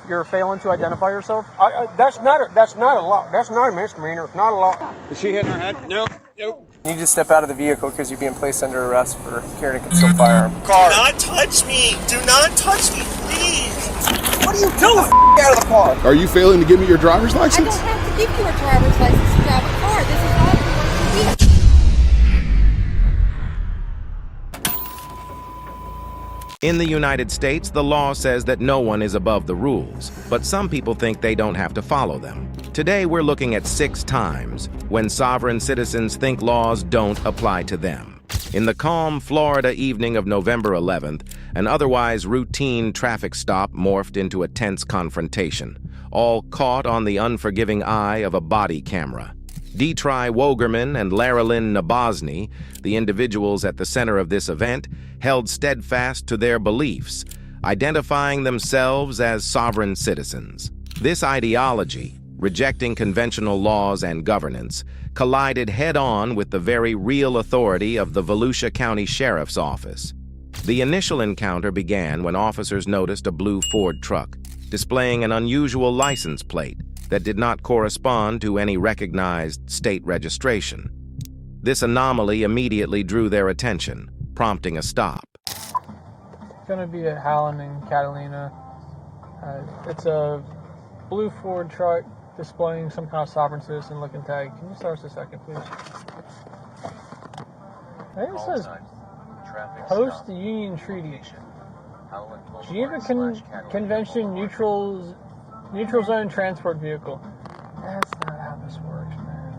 you're failing to identify yourself? That's not a law. That's not a misdemeanor. It's not a law. Is she hitting her head? No. Nope. You just step out of the vehicle because you're being placed under arrest for carrying a concealed firearm. Car. Do not touch me. Do not touch me, please. What are you doing? Out of the car. Are you failing to give me your driver's I license? don't have to give you a driver's license to drive a car. This is all you want to do. In the United States, the law says that no one is above the rules, but some people think they don't have to follow them. Today, we're looking at 6 times when sovereign citizens think laws don't apply to them. In the calm Florida evening of November 11th, an otherwise routine traffic stop morphed into a tense confrontation, all caught on the unforgiving eye of a body camera. Detry Wogerman and Larilyn Nabozny, the individuals at the center of this event, held steadfast to their beliefs, identifying themselves as sovereign citizens. This ideology, rejecting conventional laws and governance, collided head-on with the very real authority of the Volusia County Sheriff's Office. The initial encounter began when officers noticed a blue Ford truck, displaying an unusual license plate that did not correspond to any recognized state registration. This anomaly immediately drew their attention, prompting a stop. It's going to be at Howland and Catalina. It's a blue Ford truck displaying some kind of sovereign citizen looking tag. Can you start us a second, please? I think it says Post-Union Treaty. Geneva Convention Neutral Zone Transport Vehicle. That's not how this works, man.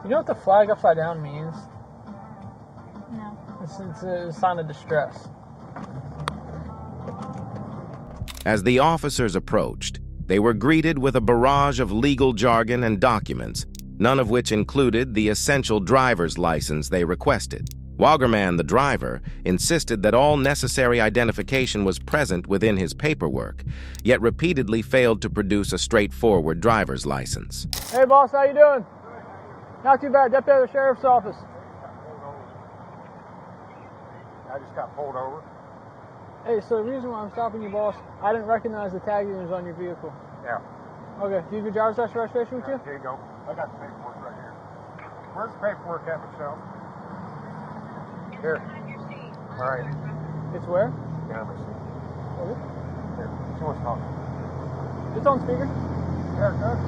You know what the flag upside down means? No. It's a sign of distress. As the officers approached, they were greeted with a barrage of legal jargon and documents, none of which included the essential driver's license they requested. Wogerman, the driver, insisted that all necessary identification was present within his paperwork, yet repeatedly failed to produce a straightforward driver's license. Hey, boss, how you doing? Not too bad. Deputy of the Sheriff's Office. I just got pulled over. Hey, so the reason why I'm stopping you, boss, I didn't recognize the tag that was on your vehicle. Yeah. Okay, do you have your driver's license registration with you? Here you go. I got the paperwork right here. Where's the paperwork at, Michelle? Here. All right. It's where? Yeah, let me see. Okay. Here. Someone's talking. It's on speaker. There it goes.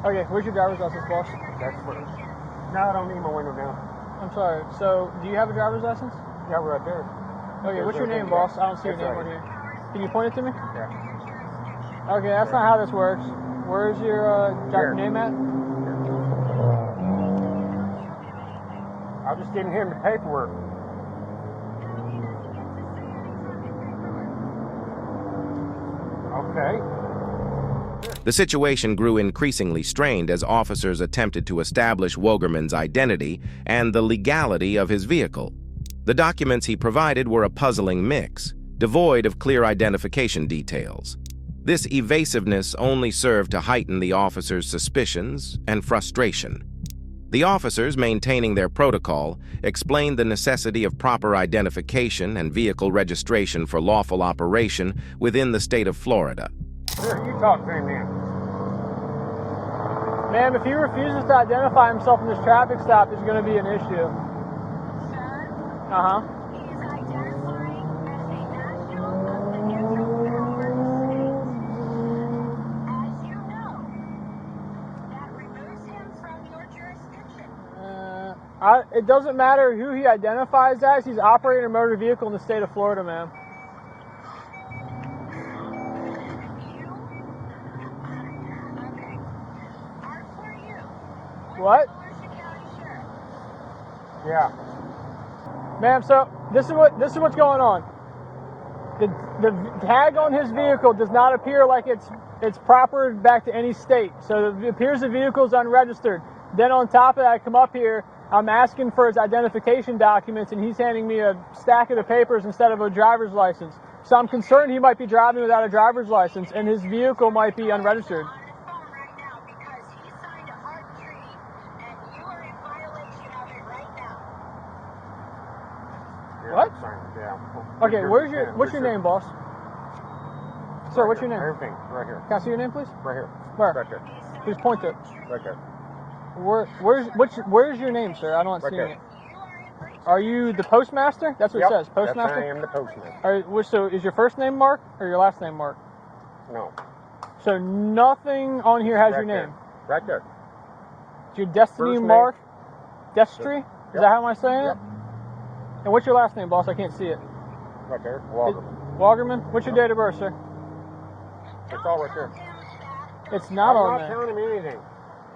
Okay, where's your driver's license, boss? That's what. No, I don't need my window down. I'm sorry. So, do you have a driver's license? Yeah, right there. Okay, what's your name, boss? I don't see your name right here. Can you point it to me? Yeah. Okay, that's not how this works. Where's your name at? I'm just getting him the paperwork. Okay. The situation grew increasingly strained as officers attempted to establish Wogerman's identity and the legality of his vehicle. The documents he provided were a puzzling mix, devoid of clear identification details. This evasiveness only served to heighten the officers' suspicions and frustration. The officers, maintaining their protocol, explained the necessity of proper identification and vehicle registration for lawful operation within the state of Florida. Here, you talk to him then. Ma'am, if he refuses to identify himself in this traffic stop, there's going to be an issue. Sir, Uh-huh. he is identifying as a national as you know. That removes him from your jurisdiction. It doesn't matter who he identifies as. He's operating a motor vehicle in the state of Florida, ma'am. What? Yeah. Ma'am, so this is what's going on. The tag on his vehicle does not appear like it's proper back to any state. So it appears the vehicle is unregistered. Then on top of that, I come up here, I'm asking for his identification documents, and he's handing me a stack of the papers instead of a driver's license. So I'm concerned he might be driving without a driver's license, and his vehicle might be unregistered. On his phone right now because he signed a hard treaty What? Yeah. Okay, what's your name, boss? Sir, what's your name? Everything, right here. Can I see your name, please? Right here. Where? Right there. Please point to it. Right there. Where's your name, sir? I don't Right see there. it. Are you the postmaster? That's what Yep, it says. Postmaster? I am the postman. So is your first name Mark or your last name Mark? No. So nothing on here has Right your name. there. Right there. It's your Destiny First name. Mark Destry? Is Yep. that how am I saying Yep. it? And what's your last name, boss? I can't see it. Right there. Walker. Wagerman? What's your date of birth, sir? It's all right there. It's not I'm on not there. telling him anything.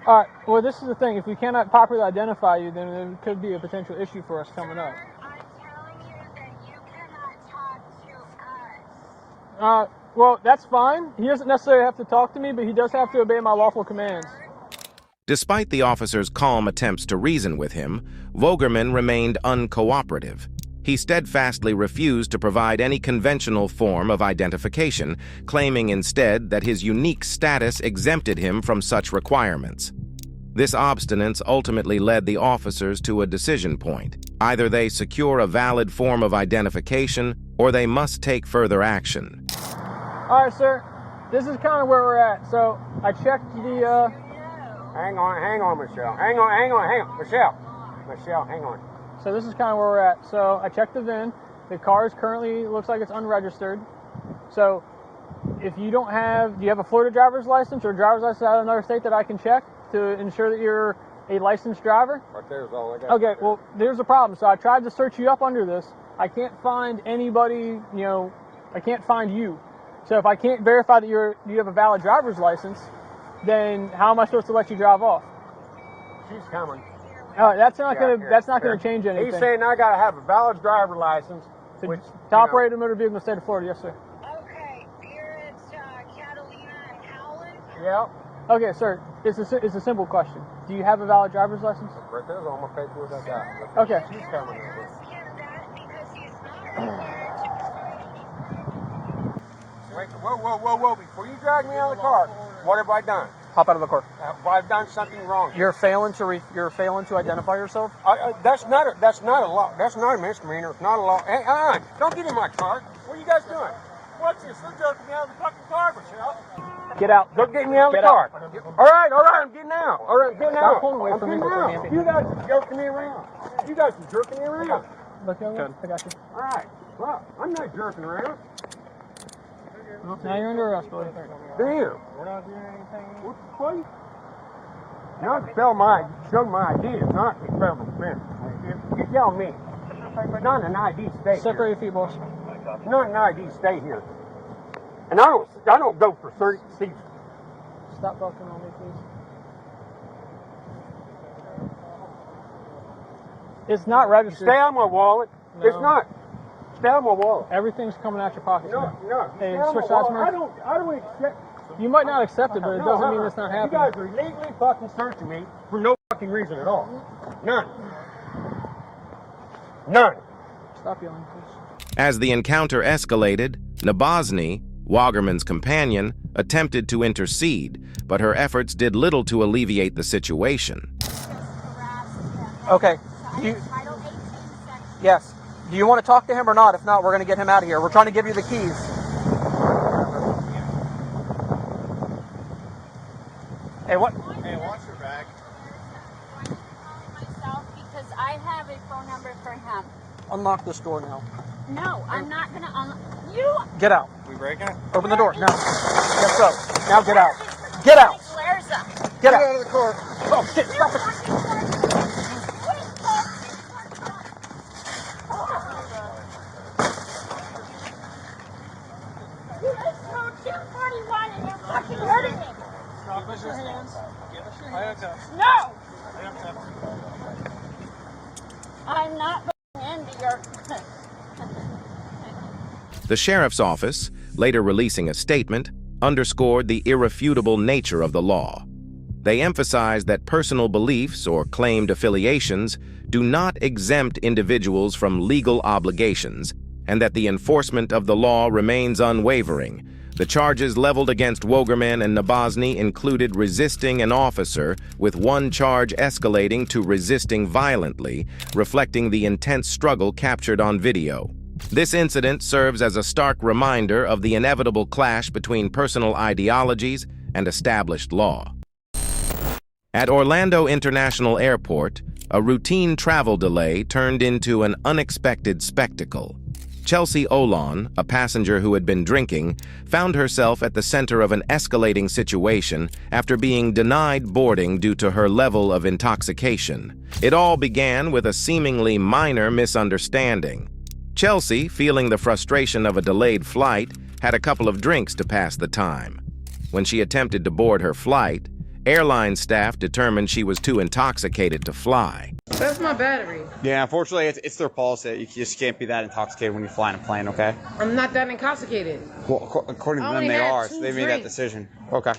All right. Well, this is the thing. If we cannot properly identify you, then there could be a potential issue for us coming up. I'm telling you that you cannot talk to us. Well, that's fine. He doesn't necessarily have to talk to me, but he does have to obey my lawful commands. Despite the officer's calm attempts to reason with him, Vogerman remained uncooperative. He steadfastly refused to provide any conventional form of identification, claiming instead that his unique status exempted him from such requirements. This obstinance ultimately led the officers to a decision point. Either they secure a valid form of identification, or they must take further action. All right, sir. This is kind of where we're at. So I checked the. Hang on, Michelle. Hang on. Michelle, hang on. So this is kind of where we're at. So I checked the VIN. The car is currently looks like it's unregistered. So if you don't have, do you have a Florida driver's license or a driver's license out of another state that I can check to ensure that you're a licensed driver? Right there's all I got. Okay, well, there's a problem. So I tried to search you up under this. I can't find anybody, I can't find you. So if I can't verify that you have a valid driver's license, then how am I supposed to let you drive off? She's coming. That's not Yeah, gonna change anything. He's saying I gotta have a valid driver license, which to operate a motor vehicle in the state of Florida, yes, sir. Okay, you're at Catalina and Howland. Yeah. Okay, sir. It's a simple question. Do you have a valid driver's license? Right there's all my paperwork I got. Okay. She's coming. Ask him that because he's not required to Wait, whoa. Before you drag me out of the car, what have I done? Hop out of the car. Have I done something wrong? You're failing to identify yourself. That's not a law. That's not a misdemeanor. It's not a law. Hey, don't get in my car. What are you guys doing? What's this? They're jerking me out of the fucking car, Michelle. Get out. Don't get me out of the Get car. out. All right, I'm getting out. All right, I'm getting out. Stop pulling away I'm from me. getting out. You guys are jerking me around. You guys are jerking me around. Look, I got you. All right. Well, I'm not jerking around. Now you're under arrest, buddy. Damn. We're not doing anything. What? Not to show my ID. It's not to federal offense. You tell me. Not an ID state. Separate your feet, boss. Not an ID state here. And I don't go for certain seats. Stop bucking on me, please. It's not registered. Stay on my wallet. No. It's not. Stay on my wallet. Everything's coming out your pocket. No. Hey, Stay on switch my sides, wallet. man. I don't accept. You might not accept it, but it doesn't mean it's not happening. You guys are illegally fucking searching me for no fucking reason at all. None. Stop yelling, please. As the encounter escalated, Nabozny, Wagerman's companion, attempted to intercede, but her efforts did little to alleviate the situation. Okay. Yes. Do you want to talk to him or not? If not, we're going to get him out of here. We're trying to give you the keys. Hey, what? Hey, watch your back. I'm calling myself because I have a phone number for him. Unlock this door now. No, I'm not going to unlock. You. Get out. We breaking it? Open the door now. Yes, go. Now get out. Get out. Get out. Out of the car. Oh shit! Stop it. And you're fucking hurting me. Stop us your hands. Give us your hands. No! I'm not going into your... The sheriff's office, later releasing a statement, underscored the irrefutable nature of the law. They emphasized that personal beliefs or claimed affiliations do not exempt individuals from legal obligations, and that the enforcement of the law remains unwavering, The charges leveled against Wogerman and Nabozny included resisting an officer, with one charge escalating to resisting violently, reflecting the intense struggle captured on video. This incident serves as a stark reminder of the inevitable clash between personal ideologies and established law. At Orlando International Airport, a routine travel delay turned into an unexpected spectacle. Chelsea Olon, a passenger who had been drinking, found herself at the center of an escalating situation after being denied boarding due to her level of intoxication. It all began with a seemingly minor misunderstanding. Chelsea, feeling the frustration of a delayed flight, had a couple of drinks to pass the time. When she attempted to board her flight, airline staff determined she was too intoxicated to fly. That's my battery. Yeah, unfortunately, it's their policy. You just can't be that intoxicated when you're flying a plane, okay? I'm not that intoxicated. Well, according to I them, only they had are, two so they made that drinks. decision. Okay.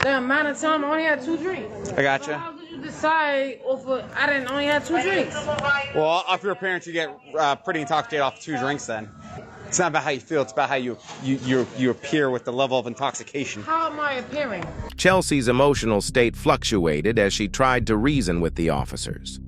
The amount of time I only had 2 drinks. I gotcha. So how could you decide off of, I didn't only had 2 drinks? Well, if you're a parent, you get pretty intoxicated off 2 drinks then. It's not about how you feel, it's about how you appear with the level of intoxication. How am I appearing? Chelsea's emotional state fluctuated as she tried to reason with the officers.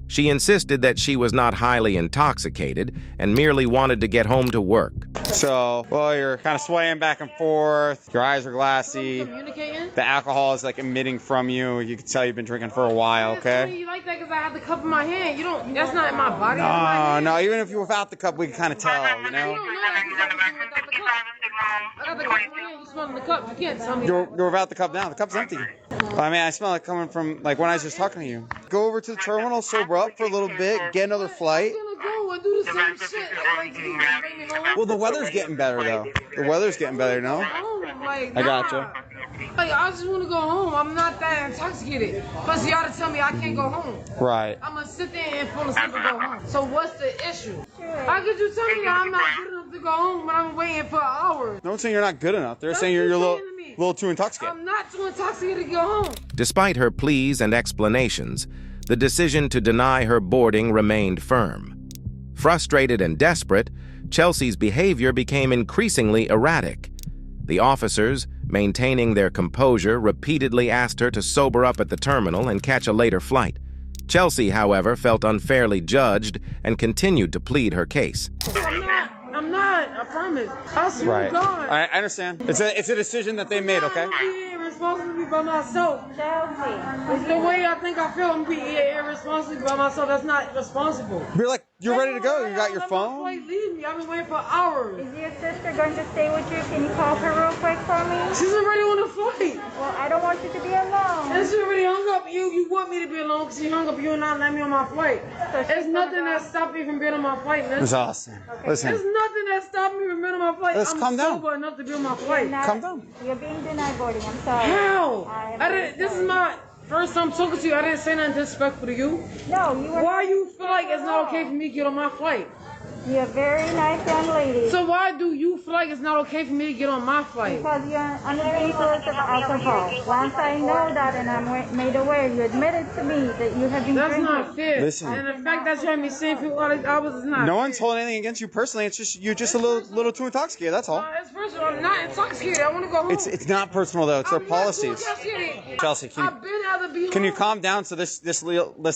She insisted that she was not highly intoxicated and merely wanted to get home to work. So, well, you're kind of swaying back and forth, your eyes are glassy, Communicating? the alcohol is like emitting from you, you can tell you've been drinking for a while, okay? You like that because I have the cup in my hand. You don't, that's not in my body. That's in my hand. No, even if you're without the cup, we can kind of tell, you You know? don't know that because I got the cup in my hand. You smell the cup. You can't tell me. You're without the cup now. The cup's empty. I mean, I smell it coming from, like, when I was just talking to you. Go over to the terminal, sober up for a little bit, get another flight. I'm gonna go and do the same shit. Like, you bring me home. Well, the weather's getting better, though. The weather's getting better, no? Like, I gotcha. Like, I just want to go home. I'm not that intoxicated. Plus, y'all to tell me I can't go home. Right. I'm gonna sit there and fall asleep and go home. So what's the issue? How could you tell me that I'm not good enough to go home when I'm waiting for hours? No one's saying you're not good enough. They're That's saying what you're a you're saying to me. little too intoxicated. I'm not too intoxicated to go home. Despite her pleas and explanations, the decision to deny her boarding remained firm. Frustrated and desperate, Chelsea's behavior became increasingly erratic. The officers, maintaining their composure, repeatedly asked her to sober up at the terminal and catch a later flight. Chelsea, however, felt unfairly judged and continued to plead her case. I'm not, I promise. I swear Right. to God. I understand. It's a decision that they made, okay? I'm being irresponsible by myself. Chelsea. It's the way I think I feel. I'm being irresponsible by myself. That's not responsible. You're like, you're ready to go. You got your Let my phone. flight leave me. I've been waiting for hours. Is your sister going to stay with you? Can you call her real quick for me? She's already on the flight. Well, I don't want you to be alone. And she already hung up. You want me to be alone because she hung up you and not let me on my flight. There's nothing that stopped me from being on my flight, man. It's awesome. Listen, There's nothing that stopped me from being on my flight. Let's I'm calm down. sober enough to be on my flight. calm down. You're being denied boarding. I'm sorry. How? I'm I very didn't. This is sorry. my first time talking to you. I didn't say nothing disrespectful to you. No, you were. Why you feel like it's not okay for me to get on my flight? You're a very nice young lady. So why do you feel like it's not okay for me to get on my flight? Because you're under the influence of alcohol. Once I know that and I'm made aware, you admitted to me that you have been That's drinking. not fair. Listen. And the fact that you had me seeing people all these hours is not No fair. one's holding anything against you personally. It's just you're just a little too intoxicated. That's all. It's personal. I'm not intoxicated. I want to go home. It's not personal though. It's their I'm not too policies. intoxicated. Chelsea, I've been out to be can you home. calm down so this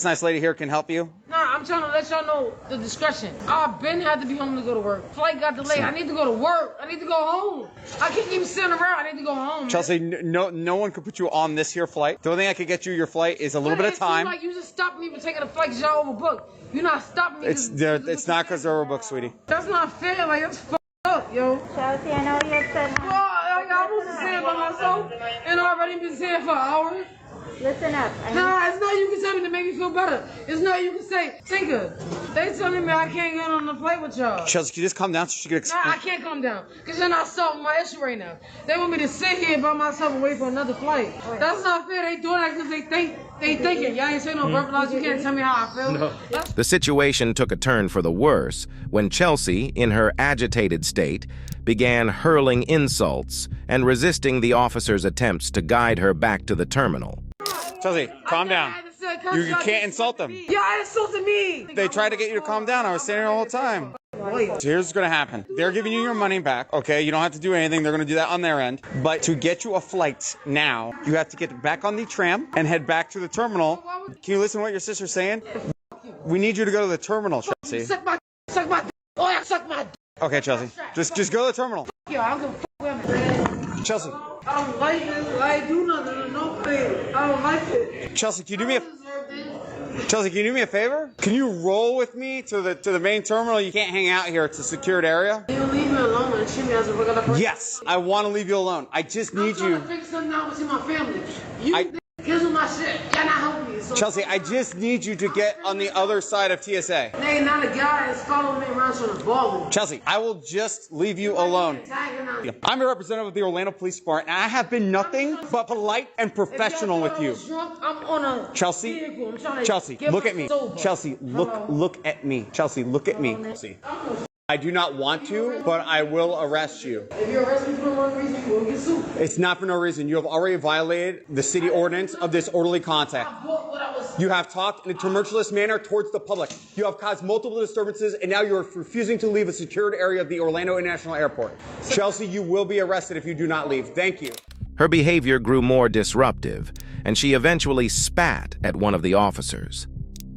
nice lady here can help you? Nah, I'm trying to let y'all know the discretion. I've been had to be home to go to work. Flight got delayed. I need to go to work. I need to go home. I can't keep sitting around. I need to go home. man. Chelsea, no one could put you on this here flight. The only thing I could get you your flight is a little bit of It seems time. like you just stopped me from taking a flight because y'all overbooked. You're not stopping me. It's not because they're overbooked, sweetie. That's not fair. Like, that's fucked up, yo. Chelsea, I know you're upset. Well, like, I was saying by myself and I already been saying for hours. Listen up. Nah, it's not you can tell me to make me feel better. It's not you can say, Tinker, they telling me I can't get on the flight with y'all. Chelsea, can you just calm down so she can Nah, explain? I can't calm down. Because you're not solving my issue right now. They want me to sit here by myself and wait for another flight. That's not fair. They doing that because they thinking. Y'all ain't saying no verbalize. You can't tell me how I feel. No. The situation took a turn for the worse when Chelsea, in her agitated state, began hurling insults and resisting the officers' attempts to guide her back to the terminal. Chelsea, calm down. You can't insult them. Y'all insulted me. They tried to get you to calm down. I was standing here the whole time. What? way. So here's what's gonna happen. They're giving you your money back, okay? You don't have to do anything. They're gonna do that on their end. But to get you a flight now, you have to get back on the tram and head back to the terminal. Can you listen to what your sister's saying? We need you to go to the terminal, Chelsea. Suck my oh yeah, suck my Okay, Chelsea. Just go to the terminal. yeah, I don't give a fuck. Chelsea. I don't like this. I ain't do nothing to nobody. I don't like it. Chelsea, can you do me a Chelsea, can you do me a favor? Can you roll with me to the main terminal? You can't hang out here. It's a secured area. You leave me alone and treat me as a regular person. Yes, I want to leave you alone. I just need you. I'm trying to figure something out with my family. You cancel my shit. Y'all not helping me. So Chelsea, I just need you to get on the other side of TSA. they ain't not a guy that's following me around trying to ball me. Chelsea, I will just leave you alone. I'm a representative of the Orlando Police Department, and I have been nothing but polite and professional with you. Drunk, I'm on a Chelsea, vehicle. I'm trying to Chelsea, get look at me. sober. Chelsea, look at me. Chelsea, look at me. Chelsea. I do not want to, but I will arrest you. If you arrest me for no reason, you will get sued. It's not for no reason. You have already violated the city ordinance of disorderly contact. You have talked in a tumultuous manner towards the public. You have caused multiple disturbances, and now you are refusing to leave a secured area of the Orlando International Airport. Chelsea, you will be arrested if you do not leave. Thank you. Her behavior grew more disruptive, and she eventually spat at one of the officers.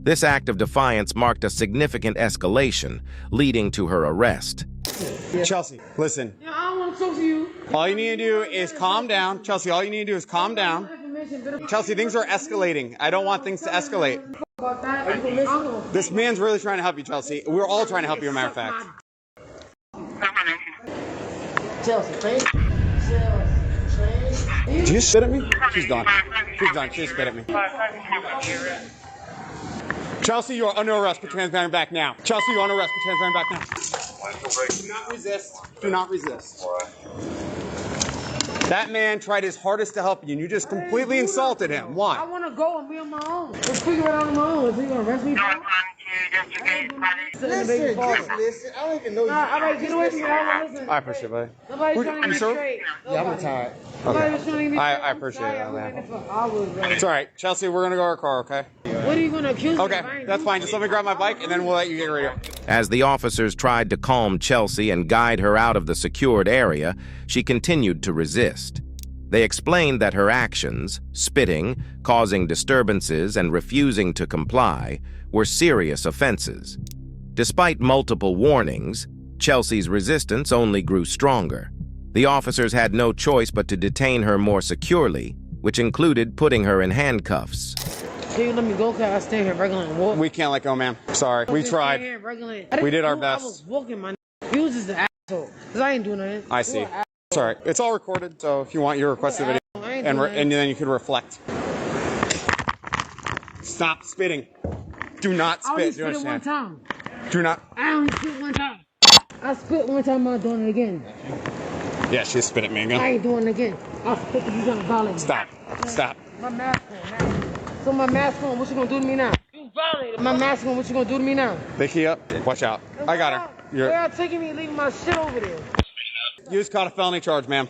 This act of defiance marked a significant escalation, leading to her arrest. Chelsea, listen. Yeah, I don't want to talk to you. All you need to do is calm down. Chelsea, all you need to do is calm down. Chelsea, things are escalating. I don't want things to escalate. This man's really trying to help you, Chelsea. We're all trying to help you, as a matter of fact. Chelsea, Did you spit at me? She's done. She's done. She spit at me. Chelsea, you are under arrest. Put your hands behind your back now. Chelsea, you're under arrest. Put your hands behind your back now. Do not resist. Do not resist. That man tried his hardest to help you, and you just completely insulted him. I Why? want to go and be on my own. Let's figure it out on my own. If you're going to arrest me, Listen, I don't even know you. all right, get away from me. I don't want to listen. I appreciate it, buddy. Nobody's trying to get sir? straight. Yeah, I'm retired. Nobody's trying to get I appreciate it, man. It's all right. Chelsea, we're going to go to our car, okay? What are you going to accuse me of? Okay, that's fine. Just let me grab my bike, and then we'll let you get ready. As the officers tried to calm Chelsea and guide her out of the secured area, she continued to resist. They explained that her actions, spitting, causing disturbances, and refusing to comply, were serious offenses. Despite multiple warnings, Chelsea's resistance only grew stronger. The officers had no choice but to detain her more securely, which included putting her in handcuffs. Can you let me go? Cause I stay here regularly and walk. We can't let go, ma'am. Sorry. We tried. We did our best. I was walking, my he was just an asshole. Cause I ain't doing nothing. I see. It's all right. It's all recorded, so if you want, you request the video, and then you can reflect. Stop spitting. Do not spit. I only Do you spit one understand? time. Do not. I only spit one time. I spit one time. I'm not doing it again. Yeah, she spit at me I again. ain't doing it again. I'll spit if you trying to violate me. Stop. Stop. My mask on. So my mask on. What you gonna do to me now? You violated. My mask on. What you gonna do to me now? Big key up. Watch out. I got her. They are taking me, leaving my shit over there. You just caught a felony charge, ma'am.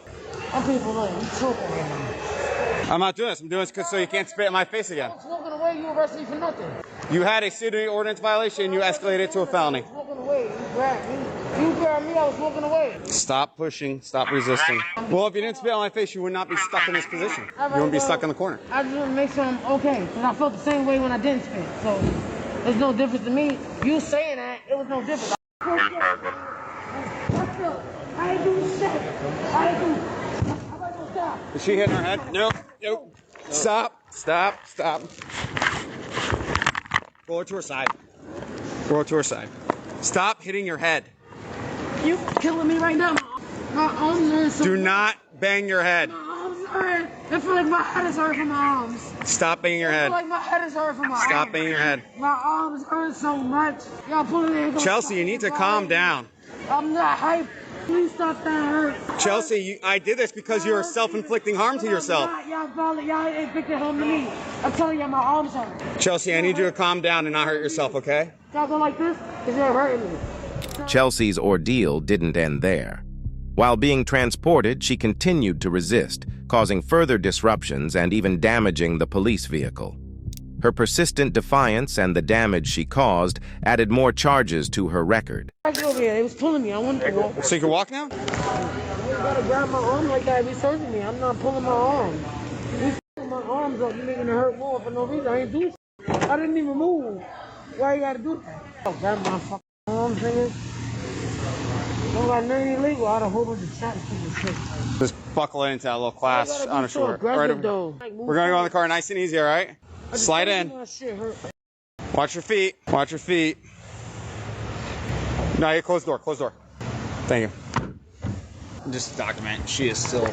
I'm people like you choking right now. I'm not doing this. I'm doing this so you can't spit in my face again. I was walking away. You arrested me for nothing. You had a city ordinance violation. You escalated it to a felony. I was walking away. You grabbed me. You grabbed me. I was walking away. Stop pushing. Stop resisting. Well, if you didn't spit on my face, you would not be stuck in this position. You wouldn't be stuck in the corner. I just want to make sure I'm okay. Because I felt the same way when I didn't spit. So there's no difference to me. You saying that, it was no difference. I ain't do shit. I ain't do. Is she hitting her head? Nope. Nope. Stop. Stop. Stop. Roll her to her side. Roll her to her side. Stop hitting your head. You killing me right now. My arms hurt so Do not bang your head. My arms hurt. I feel like my head is hurt from my arms. Stop banging your I head. feel like my head is hurt from my arms. Stop banging your head. My arms hurt so much. Y'all pulling in. Chelsea, you need to calm down. I'm not hyped. Please stop that hurt. Chelsea, I did this because you're self-inflicting harm to yourself. Y'all inflicted harm to me. I'm telling you, my arms hurt. Chelsea, I need you to calm down and not hurt yourself, okay? Y'all go like this? Because you're hurting me. Chelsea's ordeal didn't end there. While being transported, she continued to resist, causing further disruptions and even damaging the police vehicle. Her persistent defiance and the damage she caused added more charges to her record. I feel Yeah, they was pulling me. I wanted to walk. So you can walk now? You gotta grab my arm like that. Be searching me. I'm not pulling my arm. You pulling my arms up. You making it hurt more for no reason. I ain't do shit. I didn't even move. Why you gotta do that? Oh, grab my fucking arms, nigga. Don't got nothing illegal. I had a whole bunch of shots to shit. Just buckle into that little class on a short. Right over. We're gonna go in the car nice and easy, all right? Slide in. Watch your feet. Watch your feet. No, you close the door. Close the door. Thank you. Just to document, she is still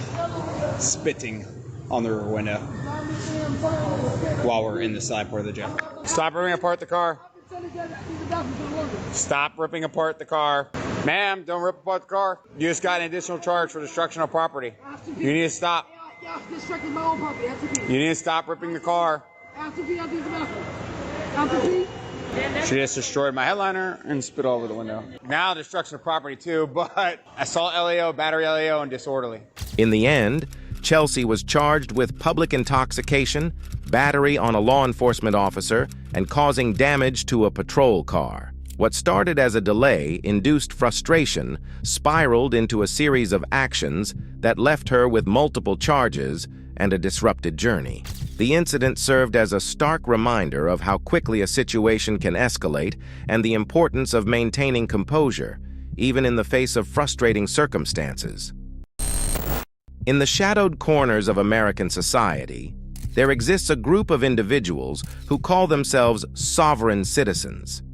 spitting on the rear window while we're in the side part of the jail. Stop ripping apart the car. Stop ripping apart the car. Ma'am, don't rip apart the car. You just got an additional charge for destruction of property. You need to stop. You need to stop ripping the car. She just destroyed my headliner and spit all over the window. Now destruction of property too, but assault LAO, battery LAO, and disorderly. In the end, Chelsea was charged with public intoxication, battery on a law enforcement officer, and causing damage to a patrol car. What started as a delay-induced frustration spiraled into a series of actions that left her with multiple charges and a disrupted journey. The incident served as a stark reminder of how quickly a situation can escalate and the importance of maintaining composure, even in the face of frustrating circumstances. In the shadowed corners of American society, there exists a group of individuals who call themselves sovereign citizens.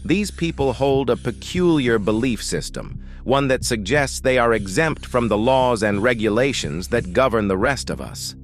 These people hold a peculiar belief system, one that suggests they are exempt from the laws and regulations that govern the rest of us.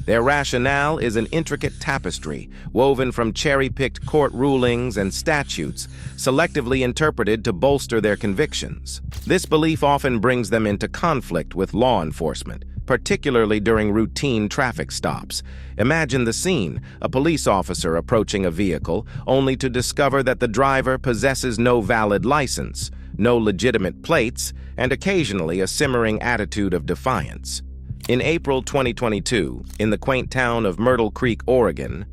Their rationale is an intricate tapestry woven from cherry-picked court rulings and statutes, selectively interpreted to bolster their convictions. This belief often brings them into conflict with law enforcement, particularly during routine traffic stops. Imagine the scene: a police officer approaching a vehicle, only to discover that the driver possesses no valid license, no legitimate plates, and occasionally a simmering attitude of defiance. In April 2022, in the quaint town of Myrtle Creek, Oregon,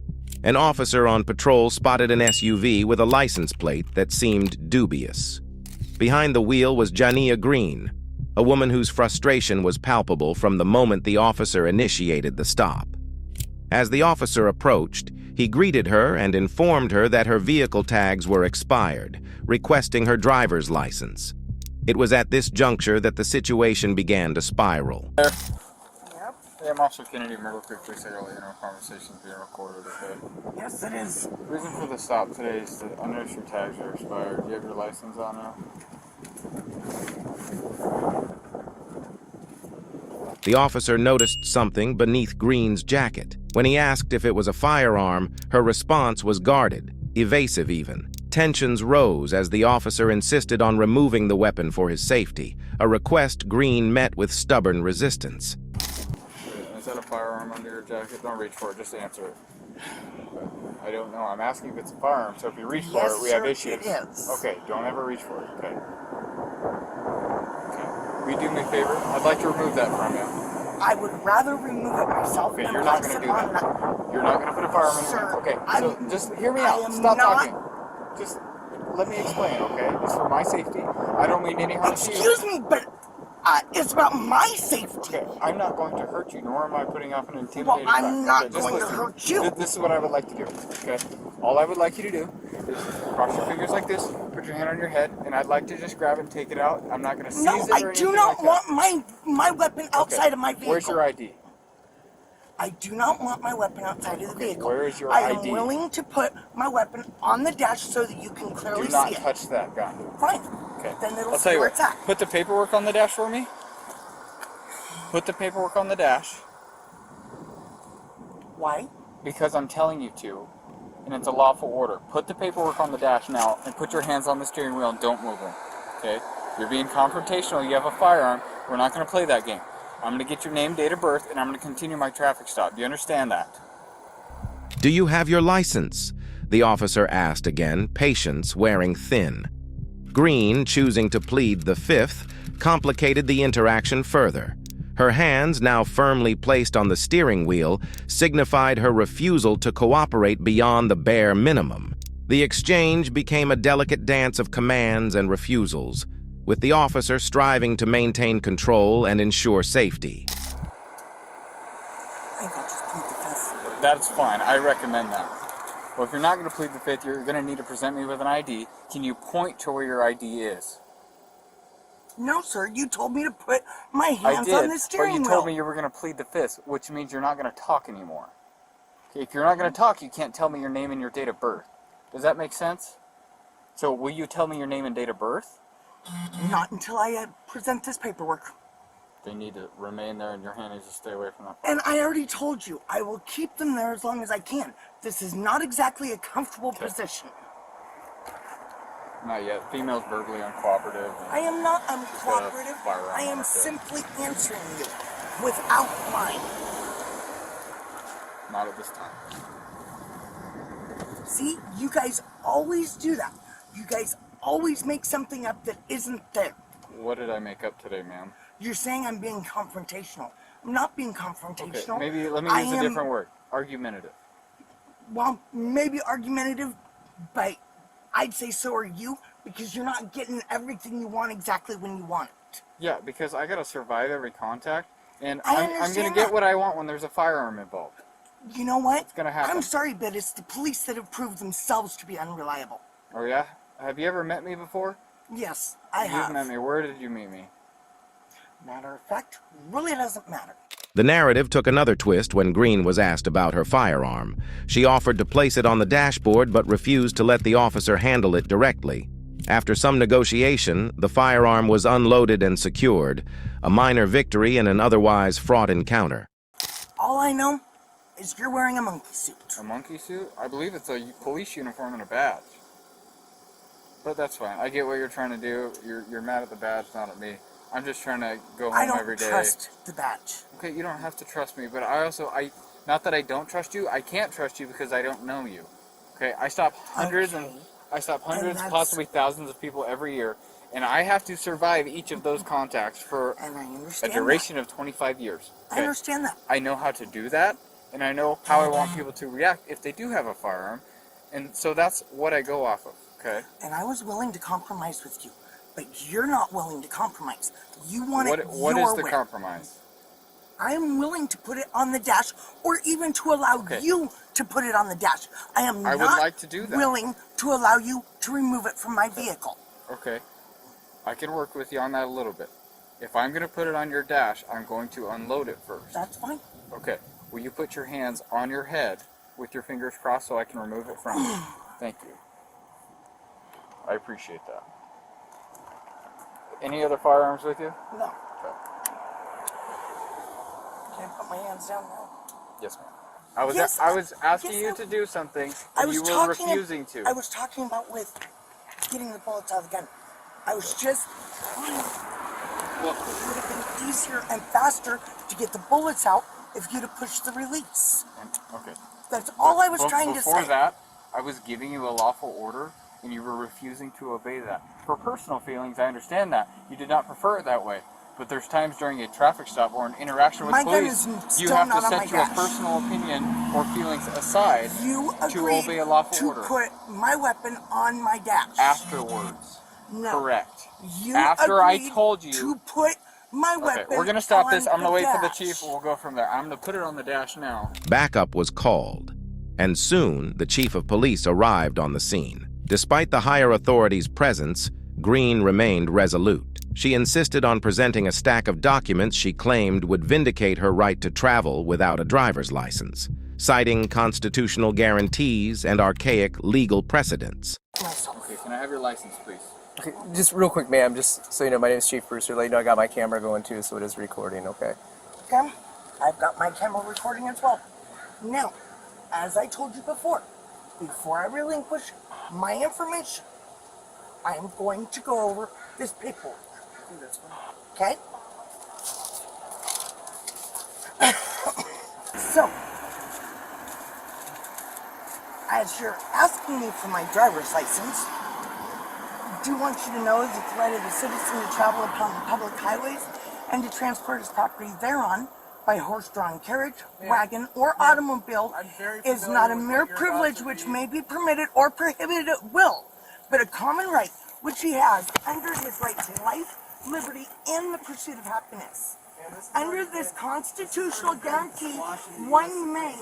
an officer on patrol spotted an SUV with a license plate that seemed dubious. Behind the wheel was Jania Green, a woman whose frustration was palpable from the moment the officer initiated the stop. As the officer approached, he greeted her and informed her that her vehicle tags were expired, requesting her driver's license. It was at this juncture that the situation began to spiral. Hey, I'm Officer Kennedy, Myrtle Creek Police earlier in our conversation being recorded, okay? Yes, it is. The reason for the stop today is that I noticed your tags are expired. Do you have your license on now? The officer noticed something beneath Green's jacket. When he asked if it was a firearm, her response was guarded, evasive even. Tensions rose as the officer insisted on removing the weapon for his safety, a request Green met with stubborn resistance. Is that a firearm under your jacket? Don't reach for it, just answer it. I don't know. I'm asking if it's a firearm, so if you reach for it, we have issues. It is. Okay, don't ever reach for it, okay? Will you do me a favor? I'd like to remove that from you. I would rather remove it myself. Okay, you're not going to do that. You're not going to put a firearm in your... Okay, so just hear me out. Stop talking. Just let me explain, okay? It's for my safety. I don't mean any harm to you. Excuse me, but it's about my safety. Okay, I'm not going to hurt you, nor am I putting off an intimidating Well, I'm not okay, going to hurt you. This is what I would like to do, okay? All I would like you to do is cross your fingers like this, put your hand on your head, and I'd like to just grab it and take it out. I'm not going to seize it or anything. No, I do not want my weapon outside of my vehicle. Where's your ID? I do not want my weapon outside of the vehicle. Where is your I ID? am willing to put my weapon on the dash so that you can clearly see it. Do not touch that gun. Fine. Okay. Then it'll I'll see tell you where what. it's at. Put the paperwork on the dash for me. Put the paperwork on the dash. Why? Because I'm telling you to, and it's a lawful order. Put the paperwork on the dash now, and put your hands on the steering wheel and don't move them. Okay? You're being confrontational. You have a firearm. We're not going to play that game. I'm going to get your name, date of birth, and I'm going to continue my traffic stop. Do you understand that? Do you have your license? The officer asked again, patience wearing thin. Green, choosing to plead the fifth, complicated the interaction further. Her hands, now firmly placed on the steering wheel, signified her refusal to cooperate beyond the bare minimum. The exchange became a delicate dance of commands and refusals, with the officer striving to maintain control and ensure safety. I think I'll just plead the fifth. That's fine. I recommend that. Well, if you're not going to plead the fifth, you're going to need to present me with an ID. Can you point to where your ID is? No, sir. You told me to put my hands on the steering wheel. But you told me you were going to plead the fifth, which means you're not going to talk anymore. Okay, if you're not going to talk, you can't tell me your name and your date of birth. Does that make sense? So will you tell me your name and date of birth? Not until I present this paperwork. They need to remain there and your hand needs to stay away from them. And I already told you, I will keep them there as long as I can. This is not exactly a comfortable position. Not yet. Female's verbally uncooperative. I am not uncooperative. I am simply answering you without lying. Not at this time. See, you guys always do that. You guys always make something up that isn't there. What did I make up today, ma'am? You're saying I'm being confrontational. I'm not being confrontational. Okay, maybe let me use a different word. Argumentative. Well, maybe argumentative, but I'd say so are you, because you're not getting everything you want exactly when you want it. Yeah, because I gotta survive every contact, and I I'm gonna get what I want when there's a firearm involved. You know what? It's gonna happen. I'm sorry, but it's the police that have proved themselves to be unreliable. Oh yeah? Have you ever met me before? Yes, I have. You've met me. Where did you meet me? Matter of fact, really doesn't matter. The narrative took another twist when Green was asked about her firearm. She offered to place it on the dashboard but refused to let the officer handle it directly. After some negotiation, the firearm was unloaded and secured, a minor victory in an otherwise fraught encounter. All I know is you're wearing a monkey suit. A monkey suit? I believe it's a police uniform and a badge. But that's fine. I get what you're trying to do. You're mad at the badge, not at me. I'm just trying to go home every day. I don't trust the badge. Okay, you don't have to trust me, but not that I don't trust you, I can't trust you because I don't know you. Okay, I stop hundreds, possibly thousands of people every year, and I have to survive each of those contacts for a duration of 25 years. Okay? I understand that. I know how to do that, and I know how I want people to react if they do have a firearm, and so that's what I go off of, okay? And I was willing to compromise with you. But you're not willing to compromise. You want it your way. What is the compromise? I am willing to put it on the dash, or even to allow you to put it on the dash. I would like to do that. Willing to allow you to remove it from my vehicle. Okay. I can work with you on that a little bit. If I'm going to put it on your dash, I'm going to unload it first. That's fine. Okay. Will you put your hands on your head with your fingers crossed so I can remove it from you? Thank you. I appreciate that. Any other firearms with you? No. Okay. Can I put my hands down now? Yes, ma'am. I was asking you to do something, and you were refusing to. I was talking about with getting the bullets out of the gun. I was just trying. Well, it would have been easier and faster to get the bullets out if you'd have pushed the release. Okay. That's all I was trying to say. Before that, I was giving you a lawful order, and you were refusing to obey that. For personal feelings, I understand that. You did not prefer it that way. But there's times during a traffic stop or an interaction with police, you have to set your personal opinion or feelings aside to obey a lawful order. You agreed to put my weapon on my dash. Afterwards. No. Correct. You After I told you to put my weapon. Okay, we're going to stop this. I'm going to wait dash. for the chief. We'll go from there. I'm going to put it on the dash now. Backup was called, and soon the chief of police arrived on the scene. Despite the higher authorities' presence, Green remained resolute. She insisted on presenting a stack of documents she claimed would vindicate her right to travel without a driver's license, citing constitutional guarantees and archaic legal precedents. Okay, can I have your license, please? Okay, just real quick, ma'am, just so you know, my name is Chief Brewster. Let you know I got my camera going too, so it is recording, okay? Okay, I've got my camera recording as well. Now, as I told you before I relinquish my information, I am going to go over this paperwork. Okay? So, as you're asking me for my driver's license, I do want you to know that the right of the citizen to travel upon the public highways and to transport his property thereon by horse-drawn carriage, wagon, or automobile is not a mere privilege which may be permitted or prohibited at will, but a common right which he has under his right to life, liberty, and the pursuit of happiness. Under this constitutional guarantee, one may,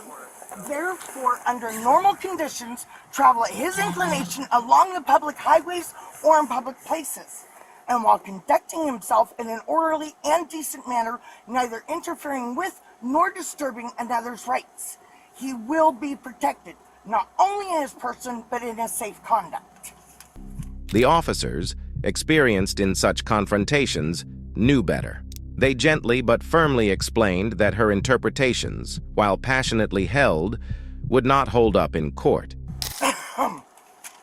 therefore, under normal conditions, travel at his inclination along the public highways or in public places, and while conducting himself in an orderly and decent manner, neither interfering with nor disturbing another's rights. He will be protected, not only in his person, but in his safe conduct. The officers, experienced in such confrontations, knew better. They gently but firmly explained that her interpretations, while passionately held, would not hold up in court.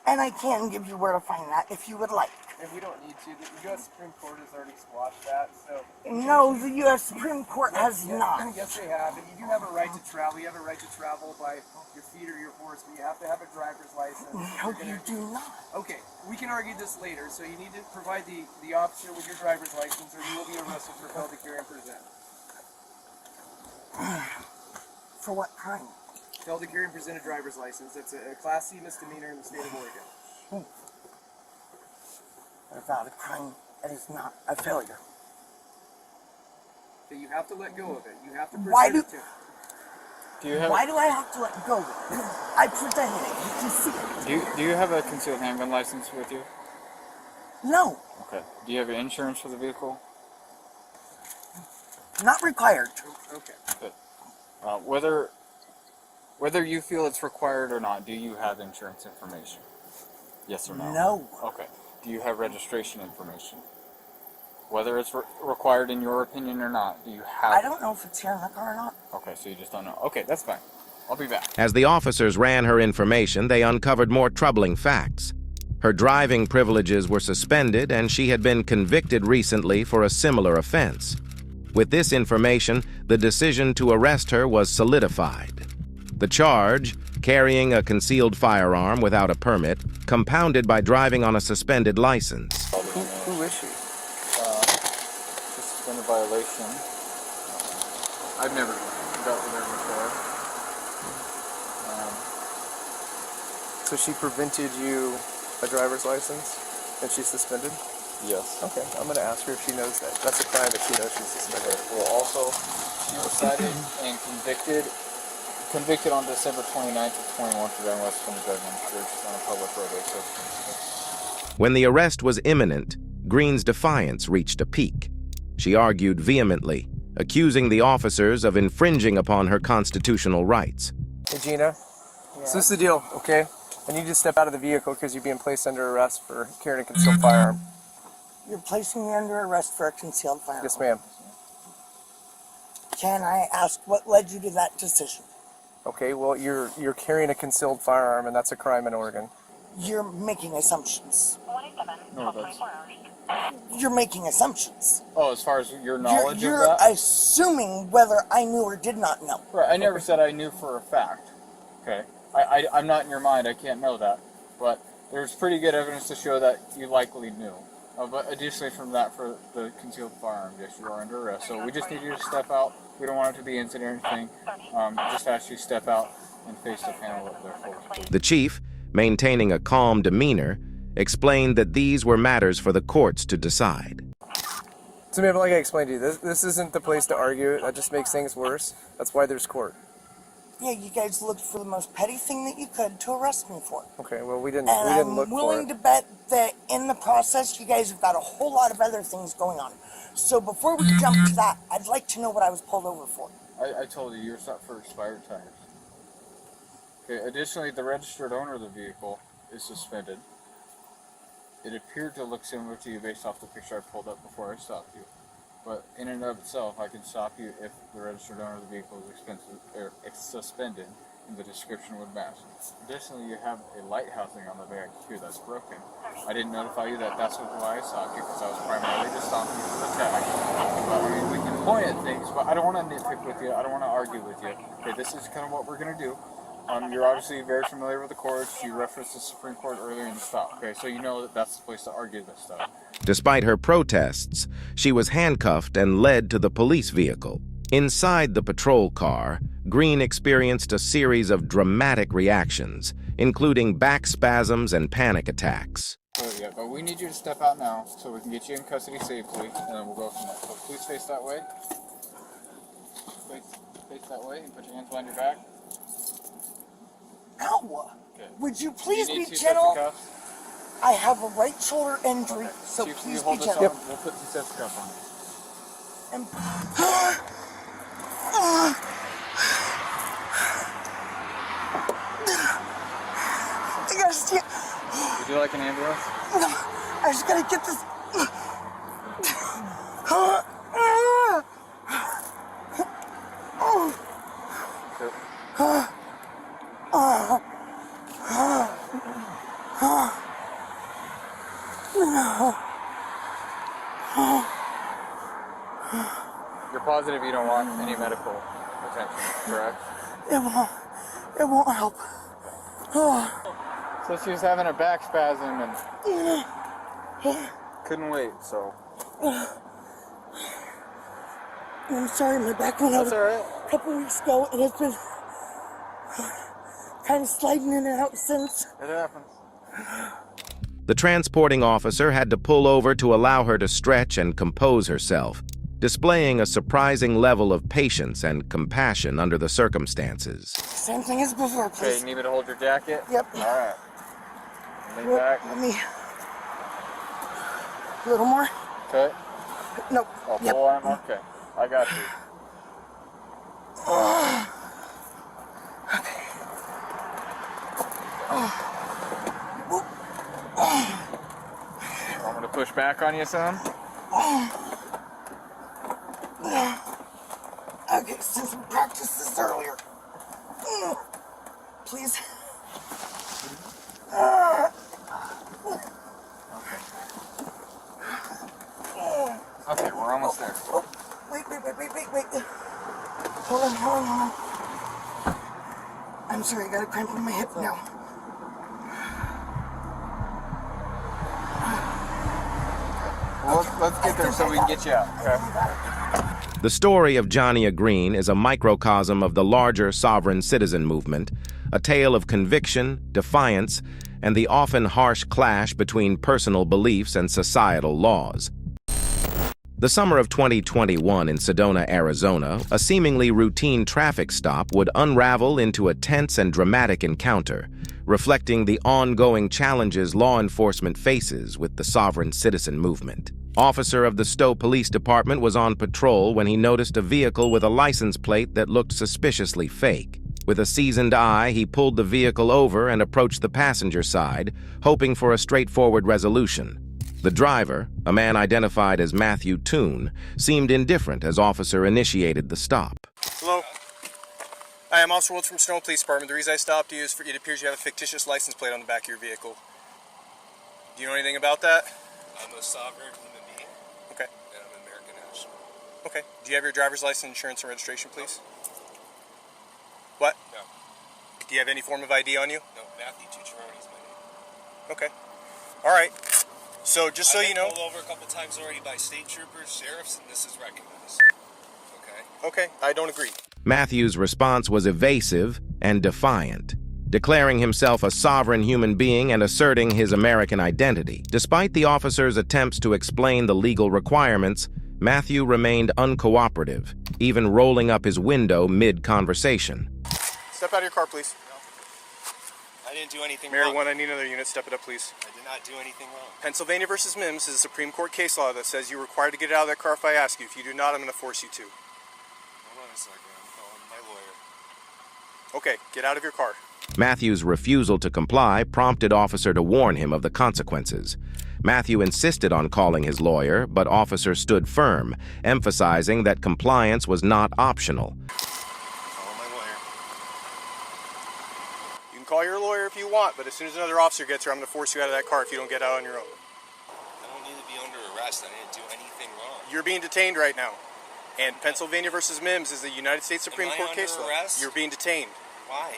And I can give you where to find that if you would like. And we don't need to. The U.S. Supreme Court has already squashed that, so... No, the U.S. Supreme Court has not. Yes, they have. And you do have a right to travel. You have a right to travel by your feet or your horse, but you have to have a driver's license. No, you do not. Okay, we can argue this later, so you need to provide the officer with your driver's license or you will be arrested for failure to carry and present. For what crime? Failure to carry and present a driver's license. That's a Class C misdemeanor in the state of Oregon. Without a crime, it is not a failure. So you have to let go of it. You have to Why pursue do it. Why do I have to let go of it? I presented it. You can see it. Do you have a concealed handgun license with you? No. Okay. Do you have insurance for the vehicle? Not required. Okay. Good. Whether you feel it's required or not, do you have insurance information? Yes or no? No. Okay. Do you have registration information? Whether it's required in your opinion or not, do you have... I don't know if it's here in the car or not. Okay, so you just don't know. Okay, that's fine. I'll be back. As the officers ran her information, they uncovered more troubling facts. Her driving privileges were suspended, and she had been convicted recently for a similar offense. With this information, the decision to arrest her was solidified. The charge, carrying a concealed firearm without a permit, compounded by driving on a suspended license. Who is she? Suspended violation. I've never dealt with her before. So she prevented you a driver's license and she's suspended? Yes. Okay, I'm going to ask her if she knows that. That's a crime if she knows she's suspended. Well, also, she was cited and convicted on December 29th of 21 for driving less than a driving restrictions on a public roadway. When the arrest was imminent, Green's defiance reached a peak. She argued vehemently, accusing the officers of infringing upon her constitutional rights. Hey, Gina. Yeah. So this is the deal, okay? I need you to step out of the vehicle because you're being placed under arrest for carrying a concealed firearm. You're placing me under arrest for a concealed firearm. Yes, ma'am. Can I ask what led you to that decision? Okay, well, you're carrying a concealed firearm, and that's a crime in Oregon. You're making assumptions. No, that's... You're making assumptions. Oh, as far as your knowledge you're of that? Assuming whether I knew or did not know. Right, I never said I knew for a fact. Okay, I'm not in your mind, I can't know that. But there's pretty good evidence to show that you likely knew. But additionally from that, for the concealed firearm, yes, you are under arrest. So we just need you to step out. We don't want it to be incident or anything. Just ask you to step out and face the panel up there for us. The chief, maintaining a calm demeanor, explained that these were matters for the courts to decide. So, ma'am, like I explained to you, this isn't the place to argue. That just makes things worse. That's why there's court. Yeah, you guys looked for the most petty thing that you could to arrest me for. Okay, well, we didn't And look for it. I'm willing to bet that in the process, you guys have got a whole lot of other things going on. So before we jump to that, I'd like to know what I was pulled over for. I told you, you're stopped for expired tires. Okay, additionally, the registered owner of the vehicle is suspended. It appeared to look similar to you based off the picture I pulled up before I stopped you. But in and of itself, I can stop you if the registered owner of the vehicle is suspended and the description would match. Additionally, you have a light housing on the back here that's broken. I didn't notify you that that's why I stopped you, because I was primarily just stopping you for the tag. But I mean, we can point at things, but I don't want to nitpick with you. I don't want to argue with you. Okay, this is kind of what we're going to do. You're obviously very familiar with the courts. You referenced the Supreme Court earlier in the stop. Okay, so you know that that's the place to argue this stuff. Despite her protests, she was handcuffed and led to the police vehicle. Inside the patrol car, Green experienced a series of dramatic reactions, including back spasms and panic attacks. Yeah, but we need you to step out now so we can get you in custody safely, and then we'll go from there. So please face that way. Face that way and put your hands behind your back. Ow! Okay. Would you please You need be two sets of gentle? cuffs? I have a right shoulder injury, Okay. so Chief, please you hold be this gentle. on. We'll put 2 sets of cuffs on. And I gotta stand. Would you like an ambulance? No, I just gotta get this. You're positive you don't want any medical attention, correct? It won't help. So she was having a back spasm and couldn't wait, so. I'm sorry, my back went out That's all right. a couple weeks ago, and it's been kind of sliding in and out since. It happens. The transporting officer had to pull over to allow her to stretch and compose herself, displaying a surprising level of patience and compassion under the circumstances. Same thing as before, please. Okay, you need me to hold your jacket? Yep. All right. Lean back. Let me. A little more. Okay. Nope. Oh, Yep. full arm? Okay. I got you. Want me to push back on you some? Okay, since we practiced this earlier. Please. Okay, we're almost there. Oh, wait. Hold on. I'm sorry, I got a cramp in my hip now. Well, let's get there so we can get you out, okay? The story of Johnny Green is a microcosm of the larger sovereign citizen movement, a tale of conviction, defiance, and the often harsh clash between personal beliefs and societal laws. The summer of 2021 in Sedona, Arizona, a seemingly routine traffic stop would unravel into a tense and dramatic encounter, reflecting the ongoing challenges law enforcement faces with the sovereign citizen movement. Officer of the Stowe Police Department was on patrol when he noticed a vehicle with a license plate that looked suspiciously fake. With a seasoned eye, he pulled the vehicle over and approached the passenger side, hoping for a straightforward resolution. The driver, a man identified as Matthew Toone, seemed indifferent as officer initiated the stop. Hello. Hi, I'm Officer Wolf from Stowe Police Department. The reason I stopped you is it appears you have a fictitious license plate on the back of your vehicle. Do you know anything about that? I'm a sovereign human being. Okay. And I'm an American national. Okay. Do you have your driver's license, insurance, and registration, please? What? No. Do you have any form of ID on you? No, Matthew Tucciarone is my name. Okay. All right. So just so I've you been know... pulled over a couple times already by state troopers, sheriffs, and this is recognized. Okay? Okay, I don't agree. Matthew's response was evasive and defiant, declaring himself a sovereign human being and asserting his American identity. Despite the officer's attempts to explain the legal requirements, Matthew remained uncooperative, even rolling up his window mid-conversation. Step out of your car, please. I didn't do anything Mary wrong. 1, I need another unit. Step it up, please. I did not do anything wrong. Pennsylvania versus Mims is a Supreme Court case law that says you're required to get out of that car if I ask you. If you do not, I'm going to force you to. Hold on a second. I'm calling my lawyer. Okay, get out of your car. Matthew's refusal to comply prompted officer to warn him of the consequences. Matthew insisted on calling his lawyer, but officer stood firm, emphasizing that compliance was not optional. Calling my lawyer. You can call your lawyer if you want, but as soon as another officer gets here, I'm going to force you out of that car if you don't get out on your own. I don't need to be under arrest. I didn't do anything wrong. You're being detained right now. And Pennsylvania versus Mims is the United States Supreme Court case law. Arrest? You're being detained. Why?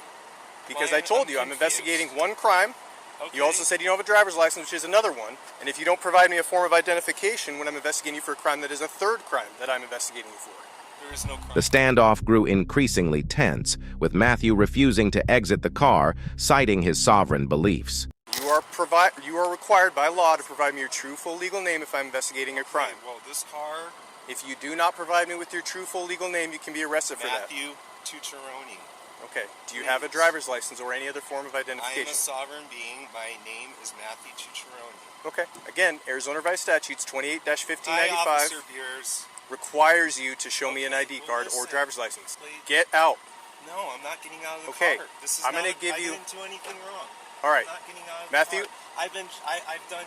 Because Why? I told I'm you, I'm confused. investigating one crime. Okay. You also said you don't have a driver's license, which is another one. And if you don't provide me a form of identification when I'm investigating you for a crime, that is a third crime that I'm investigating you for. There is no crime. The standoff grew increasingly tense, with Matthew refusing to exit the car, citing his sovereign beliefs. You are required by law to provide me your true full legal name if I'm investigating a crime. Okay, well, this car, If you do not provide me with your true full legal name, you can be arrested for that. Matthew Tucciaroni. Okay. Do you have a driver's license or any other form of I am identification? a sovereign being. My name is Matthew Tucciaroni. Okay. Again, Arizona Revised Statutes 28-1595 Hi, Officer Beers. requires you to show me an ID card or listen, driver's license. please. Get out. No, I'm not getting out of the Okay, car. This is I'm not gonna give you- I didn't do anything wrong. All right. I'm not getting out of Matthew? the car. I've done.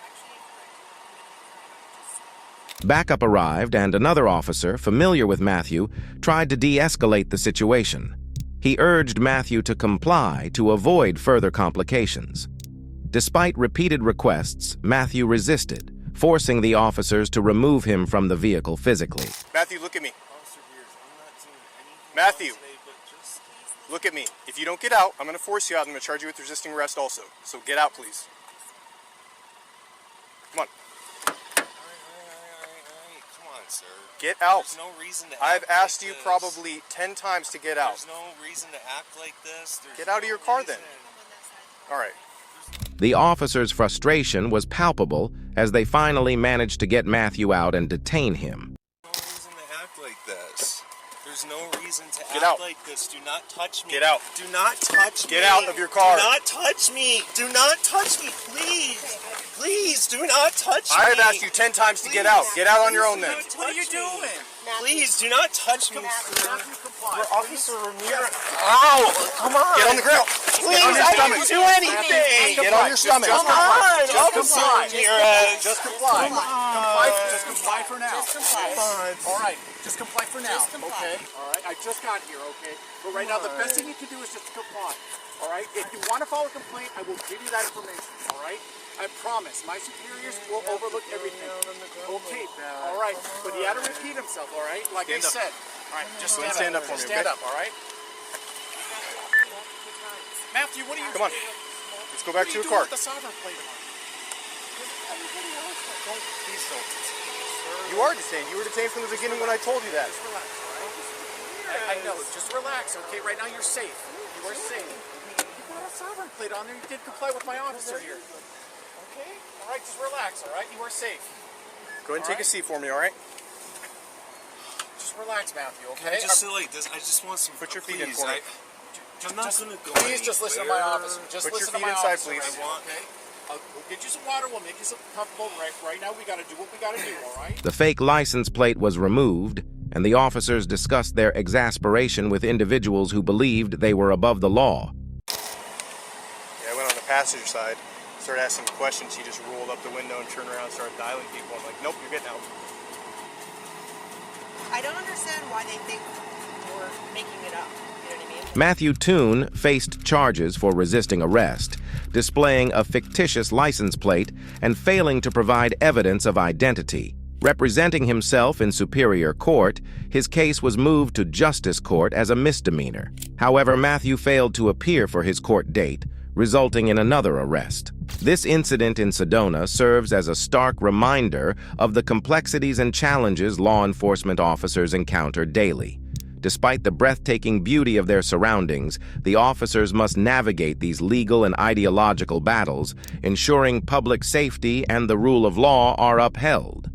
Backup arrived, and another officer, familiar with Matthew, tried to de-escalate the situation. He urged Matthew to comply to avoid further complications. Despite repeated requests, Matthew resisted, forcing the officers to remove him from the vehicle physically. Matthew, look at me. Officer Beers, I'm not doing anything Matthew. wrong today, but just Look at me. If you don't get out, I'm going to force you out. I'm going to charge you with resisting arrest also. So get out, please. Come on. All right. Come on, sir. Get out. There's no reason to I've act asked like you this. probably 10 times to get out. There's no reason to act like this. Get out of your car then. All right. The officers' frustration was palpable as they finally managed to get Matthew out and detain him. There's no reason to act like this. There's no reason to Get act out. like this. Do not touch me. Get out. Do not touch me. Get out of your car. Do not touch me. Do not touch me, please. Please, do not touch me. I have asked you 10 times to get out. Get out on your own then. What are you doing? Please, do not touch me, sir. Officer Ramirez. Ow! Come on. Get on the ground. Please, Get on your I stomach. didn't do anything. Get on your stomach. Come on, Just Officer comply. Ramirez. Just comply. Come on. Just comply for now. Just comply. All right. Just comply for now. Just comply. Okay. All right. I just got here. Okay. But right now, the best thing you can do is just comply. All right. If you want to file a complaint, I will give you that information. All right. I promise. My superiors will overlook everything. Okay. All right. But he had to repeat himself. All right. Like I said. All right. Just stand up. for me, Stand okay? up. All right. Matthew, what are you? Come on. Let's go back to your car. With the sovereign plate on? Please don't. You are detained. You were detained from the beginning when I told you that. Just relax, all right? I know. Just relax, okay? Right now you're safe. You are safe. You got a sovereign plate on there. You did comply with my officer here. Okay? All right, just relax, all right? You are safe. Go ahead and take a seat for me, all right? Just relax, Matthew, okay? I just say like this. I just want some. Put your feet in please, for me. I'm not gonna go. Please just listen to my anywhere. officer. Just Put your listen to feet my inside, officer. please. I want, okay? We'll get you some water. We'll make you some comfortable. Right now, we got to do what we got to do, all right? The fake license plate was removed, and the officers discussed their exasperation with individuals who believed they were above the law. Yeah, I went on the passenger side, started asking questions. He just rolled up the window and turned around and started dialing people. I'm like, nope, you're getting out. I don't understand why they think we're making it up. You know what I mean? Matthew Toon faced charges for resisting arrest, displaying a fictitious license plate, and failing to provide evidence of identity. Representing himself in Superior Court, his case was moved to Justice Court as a misdemeanor. However, Matthew failed to appear for his court date, resulting in another arrest. This incident in Sedona serves as a stark reminder of the complexities and challenges law enforcement officers encounter daily. Despite the breathtaking beauty of their surroundings, the officers must navigate these legal and ideological battles, ensuring public safety and the rule of law are upheld.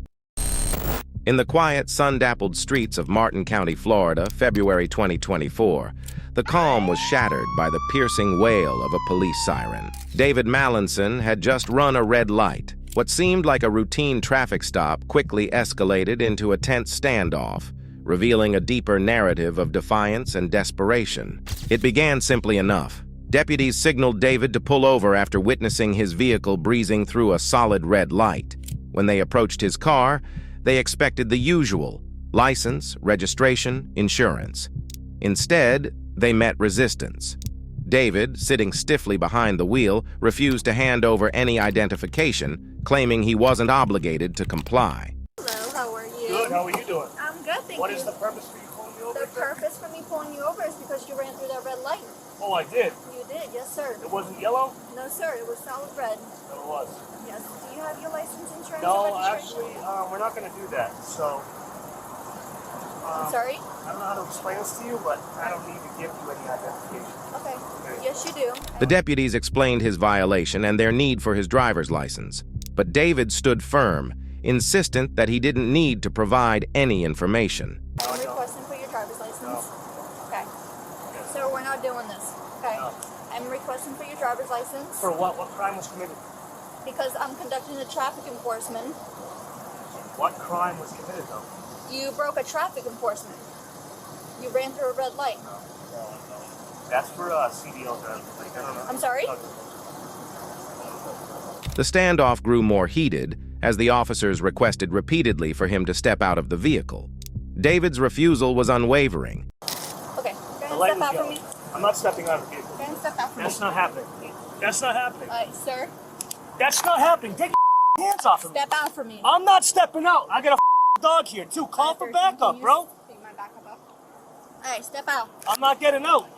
In the quiet, sun-dappled streets of Martin County, Florida, February 2024, the calm was shattered by the piercing wail of a police siren. David Mallinson had just run a red light. What seemed like a routine traffic stop quickly escalated into a tense standoff, revealing a deeper narrative of defiance and desperation. It began simply enough. Deputies signaled David to pull over after witnessing his vehicle breezing through a solid red light. When they approached his car, they expected the usual: license, registration, insurance. Instead, they met resistance. David, sitting stiffly behind the wheel, refused to hand over any identification, claiming he wasn't obligated to comply. Hello, how are you? Good. How are you doing? I'm good, thank you. What is the purpose for you pulling me over? The purpose for me pulling you over is because you ran through that red light. Oh, I did. You did, yes, sir. It wasn't yellow? No, sir, it was solid red. No, it was. Yes. Do you have your license, insurance, No, or registration? actually, we're not going to do that. So, I'm sorry? I don't know how to explain this to you, but I don't need to give you any identification. Okay. Yes, you do. The deputies explained his violation and their need for his driver's license. But David stood firm, insistent that he didn't need to provide any information. I'm requesting for your driver's license. Okay. So we're not doing this. Okay. I'm requesting for your driver's license. For what? What crime was committed? Because I'm conducting a traffic enforcement. What crime was committed, though? You broke a traffic enforcement. You ran through a red light. No. That's for CDLs. I'm sorry? The standoff grew more heated as the officers requested repeatedly for him to step out of the vehicle. David's refusal was unwavering. Okay, go ahead and step out for me. I'm not stepping out of the vehicle. Go ahead and step out for me. That's not happening. That's not happening. Sir? That's not happening. Take your hands off of me. Step out for me. I'm not stepping out. I got a dog here, too. Call for backup, bro. Pick my backup up. Alright, step out. I'm not getting out.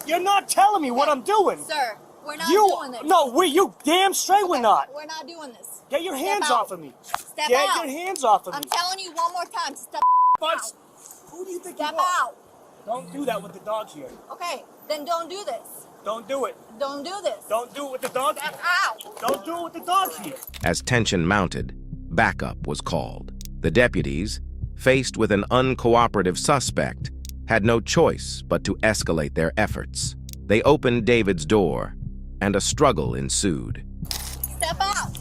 You're not telling me what I'm doing. Sir, we're not doing this. No, you damn straight we're not. We're not doing this. Get your hands off of me. Step Get out. your hands off of me. I'm telling you one more time to step out. Who do you think Step you are? out. Don't do that with the dog here. Okay, then don't do this. Don't do it. Don't do this. Don't do it with the dog here. Step out. Don't do it with the dog here. As tension mounted, backup was called. The deputies, faced with an uncooperative suspect, had no choice but to escalate their efforts. They opened David's door, and a struggle ensued. Step out.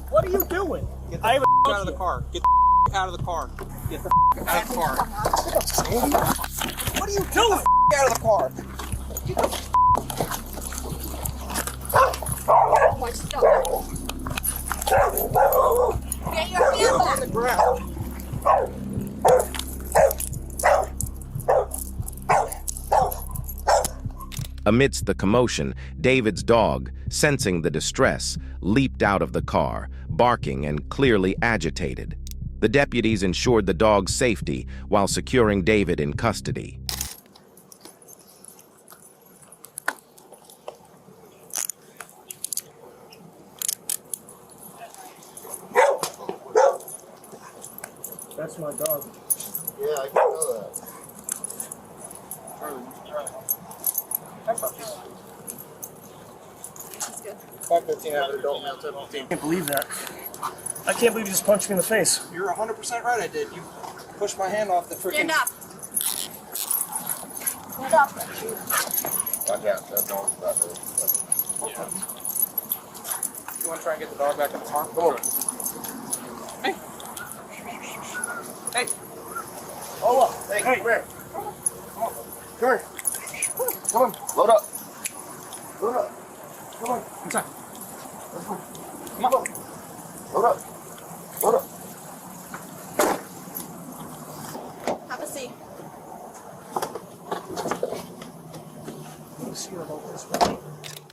What are you doing? Get the out of the car. Get the out of the car. Get the out of the car. What are you doing? Out of the car. Watch yourself. Get your hand back. On the ground. Amidst the commotion, David's dog, sensing the distress, leaped out of the car, barking and clearly agitated. The deputies ensured the dog's safety while securing David in custody. That's my dog. Yeah, I can know that. That's good. 515 have an adult male, 715. I can't believe that. I can't believe you just punched me in the face. You're 100% right, I did. You pushed my hand off the freaking... Stand up. Stand up. That dog's about to... Yeah. You want to try and get the dog back in the car? Come on. Hey. Hey. Hold up. Hey, come here. Come on. Come here. Come on. Load up. Load up. Come on. Inside. Let's go. Come on. Load up. Load up. Have a seat.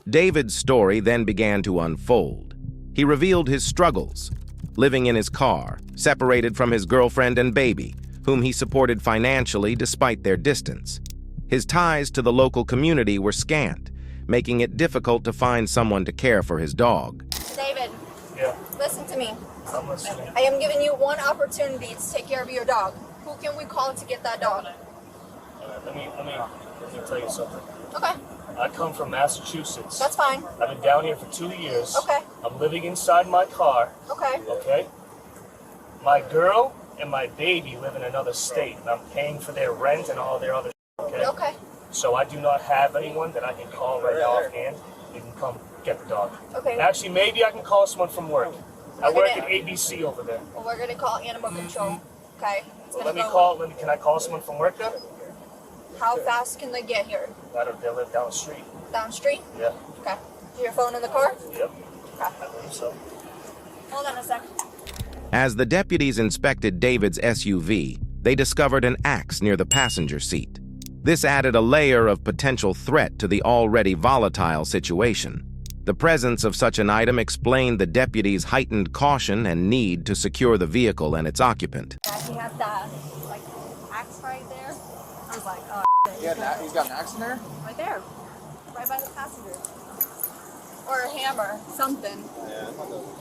David's story then began to unfold. He revealed his struggles, living in his car, separated from his girlfriend and baby, whom he supported financially despite their distance. His ties to the local community were scant, making it difficult to find someone to care for his dog. David. Yeah. Listen to me. I'm listening. I am giving you one opportunity to take care of your dog. Who can we call to get that dog? Let me tell you something. Okay. I come from Massachusetts. That's fine. I've been down here for 2 years. Okay. I'm living inside my car. Okay. Okay? My girl and my baby live in another state, and I'm paying for their rent and all their other okay? Okay. So I do not have anyone that I can call right now offhand. You can come get the dog. Okay. Actually, maybe I can call someone from work. I work at ABC over there. Well, we're gonna call animal control. Okay. It's Well, gonna can I call someone from work then? How fast can they get here? They live down the street. Down the street? Yeah. Okay. Your phone in the car? Yep. Okay. I believe so. Hold on a sec. As the deputies inspected David's SUV, they discovered an axe near the passenger seat. This added a layer of potential threat to the already volatile situation. The presence of such an item explained the deputies' heightened caution and need to secure the vehicle and its occupant. Yeah, he has that, like, axe right there. I was like, oh, He's got an axe in there? right there. Right by the passenger. Or a hammer, something. Yeah,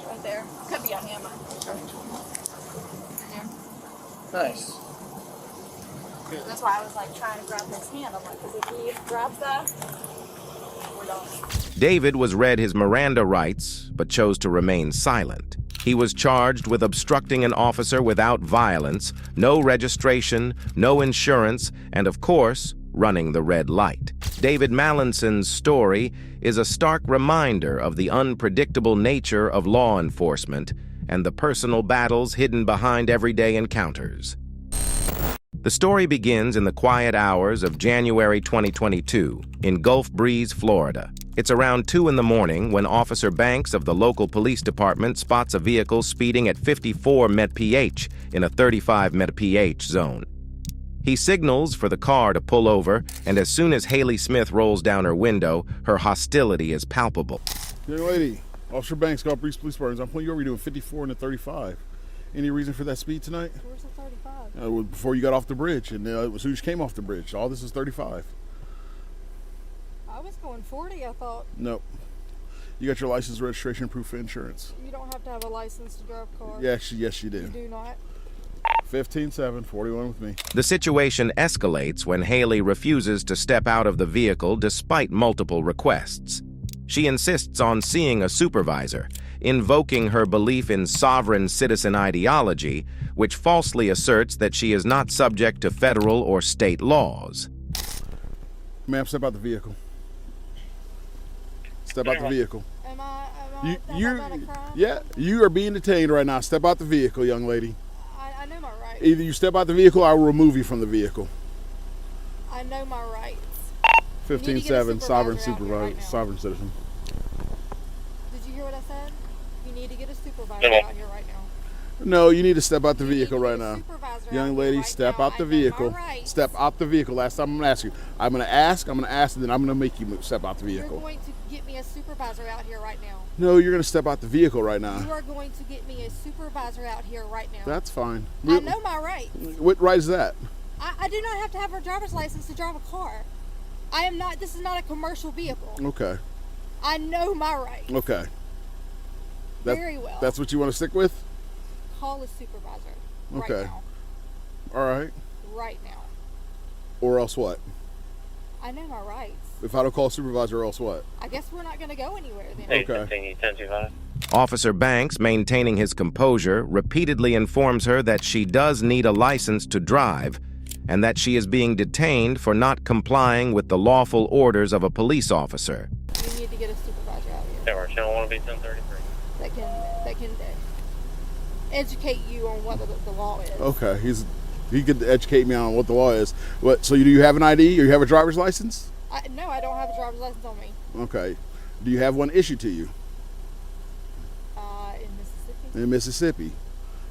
Right there. Could be a hammer. Nice. That's why I was like trying to grab his hand. I'm like, because if he grabs that, we're done. David was read his Miranda rights, but chose to remain silent. He was charged with obstructing an officer without violence, no registration, no insurance, and of course, running the red light. David Mallinson's story is a stark reminder of the unpredictable nature of law enforcement and the personal battles hidden behind everyday encounters. The story begins in the quiet hours of January 2022 in Gulf Breeze, Florida. It's around 2 in the morning when Officer Banks of the local police department spots a vehicle speeding at 54 mph in a 35 mph zone. He signals for the car to pull over, and as soon as Haley Smith rolls down her window, her hostility is palpable. Young lady, Officer Banks, Gulf Breeze Police Department. I'm pulling you over. You're doing 54 and a 35. Any reason for that speed tonight? Where's the 35? Before you got off the bridge, and as soon as you came off the bridge. All this is 35. I was going 40, I thought. Nope. You got your license, registration, proof of insurance. You don't have to have a license to drive a car. Yes, you do. You do not? 15-7, 41 with me. The situation escalates when Haley refuses to step out of the vehicle despite multiple requests. She insists on seeing a supervisor, invoking her belief in sovereign citizen ideology, which falsely asserts that she is not subject to federal or state laws. Ma'am, step out the vehicle. Step out the vehicle. Am I not a crime? Yeah, you are being detained right now. Step out the vehicle, young lady. I know my rights. Either you step out the vehicle or I will remove you from the vehiel. I know my rights. 15-7, sovereign supervisor, right sovereign citizen. Did you hear what I said? You need to get a supervisor out here right now. No, you need to step out the vehicle right now. Young lady, right step now. out the vehicle. Step out the vehicle. Last time I'm going to ask you. I'm going to ask, and then I'm going to make you step out the vehicle. You're going to get me a supervisor out here right now. No, you're going to step out the vehicle right now. You are going to get me a supervisor out here right now. That's fine. I know my rights. What right is that? I do not have to have a driver's license to drive a car. I am not, this is not a commercial vehicle. Okay. I know my rights. Okay. Very well. That's what you want to stick with? Call a supervisor. Okay. Right now. All right. Right now. Or else what? I know my rights. If I don't call a supervisor, or else what? I guess we're not going to go anywhere then. Okay. Officer Banks, maintaining his composure, repeatedly informs her that she does need a license to drive and that she is being detained for not complying with the lawful orders of a police officer. You need to get a supervisor out here. Yeah, our channel 1 will be 1033. That can educate you on what the law is. Okay, he could educate me on what the law is. What? So do you have an ID or you have a driver's license? No, I don't have a driver's license on me. Okay. Do you have one issued to you? In Mississippi. In Mississippi.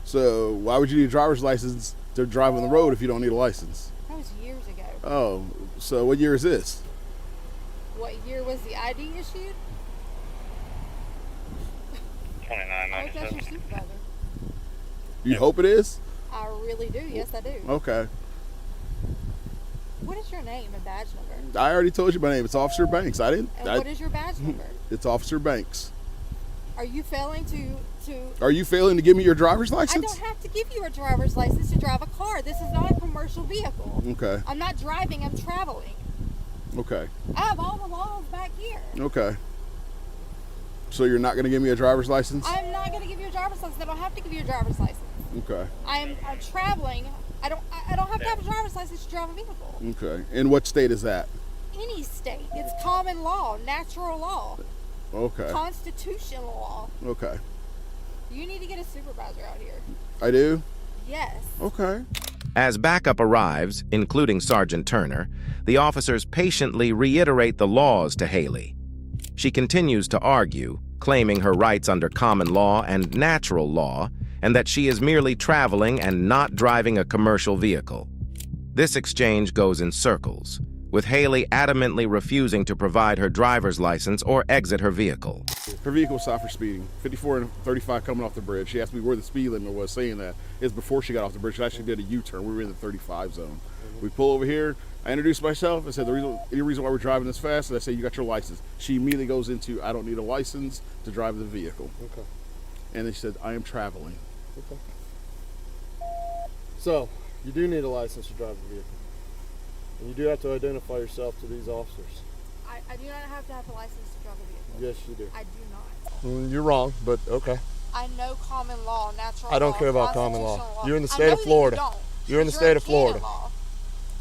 So why would you need a driver's license to drive on the road if you don't need a license? That was years ago. Oh, so what year is this? What year was the ID issued? 2997. That's your supervisor. You hope it is? I really do. Yes, I do. Okay. What is your name and badge number? I already told you my name. It's Officer Banks. And what is your badge number? It's Officer Banks. Are you failing to... Are you failing to give me your driver's I license? don't have to give you a driver's license to drive a car. This is not a commercial vehicle. Okay. I'm not driving, I'm traveling. Okay. I have all the laws back here. Okay. So you're not going to give me a driver's license? I'm not going to give you a driver's license. I don't have to give you a driver's license. Okay. I'm traveling. I don't have to have a driver's license to drive a vehicle. Okay. In what state is that? Any state. It's common law, natural law. Okay. Constitutional law. Okay. You need to get a supervisor out here. I do? Yes. Okay. As backup arrives, including Sergeant Turner, the officers patiently reiterate the laws to Haley. She continues to argue, claiming her rights under common law and natural law, and that she is merely traveling and not driving a commercial vehicle. This exchange goes in circles, with Haley adamantly refusing to provide her driver's license or exit her vehicle. Her vehicle stopped for speeding. 54 and 35 coming off the bridge. She asked me where the speed limit was, saying that it's before she got off the bridge. She actually did a U-turn. We were in the 35 zone. We pull over here. I introduced myself. I said, any reason why we're driving this fast? And I said, you got your license. She immediately goes into, I don't need a license to drive the vehicle. Okay. And then she said, I am traveling. Okay. So, you do need a license to drive the vehicle? And you do have to identify yourself to these officers. I do not have to have a license to drive a vehicle. Yes, you do. I do not. You're wrong, but okay. I know common law, natural law. I don't care about common law. constitutional You're in the I state know of that Florida. You don't. You're in the You're state of Canada Florida. law.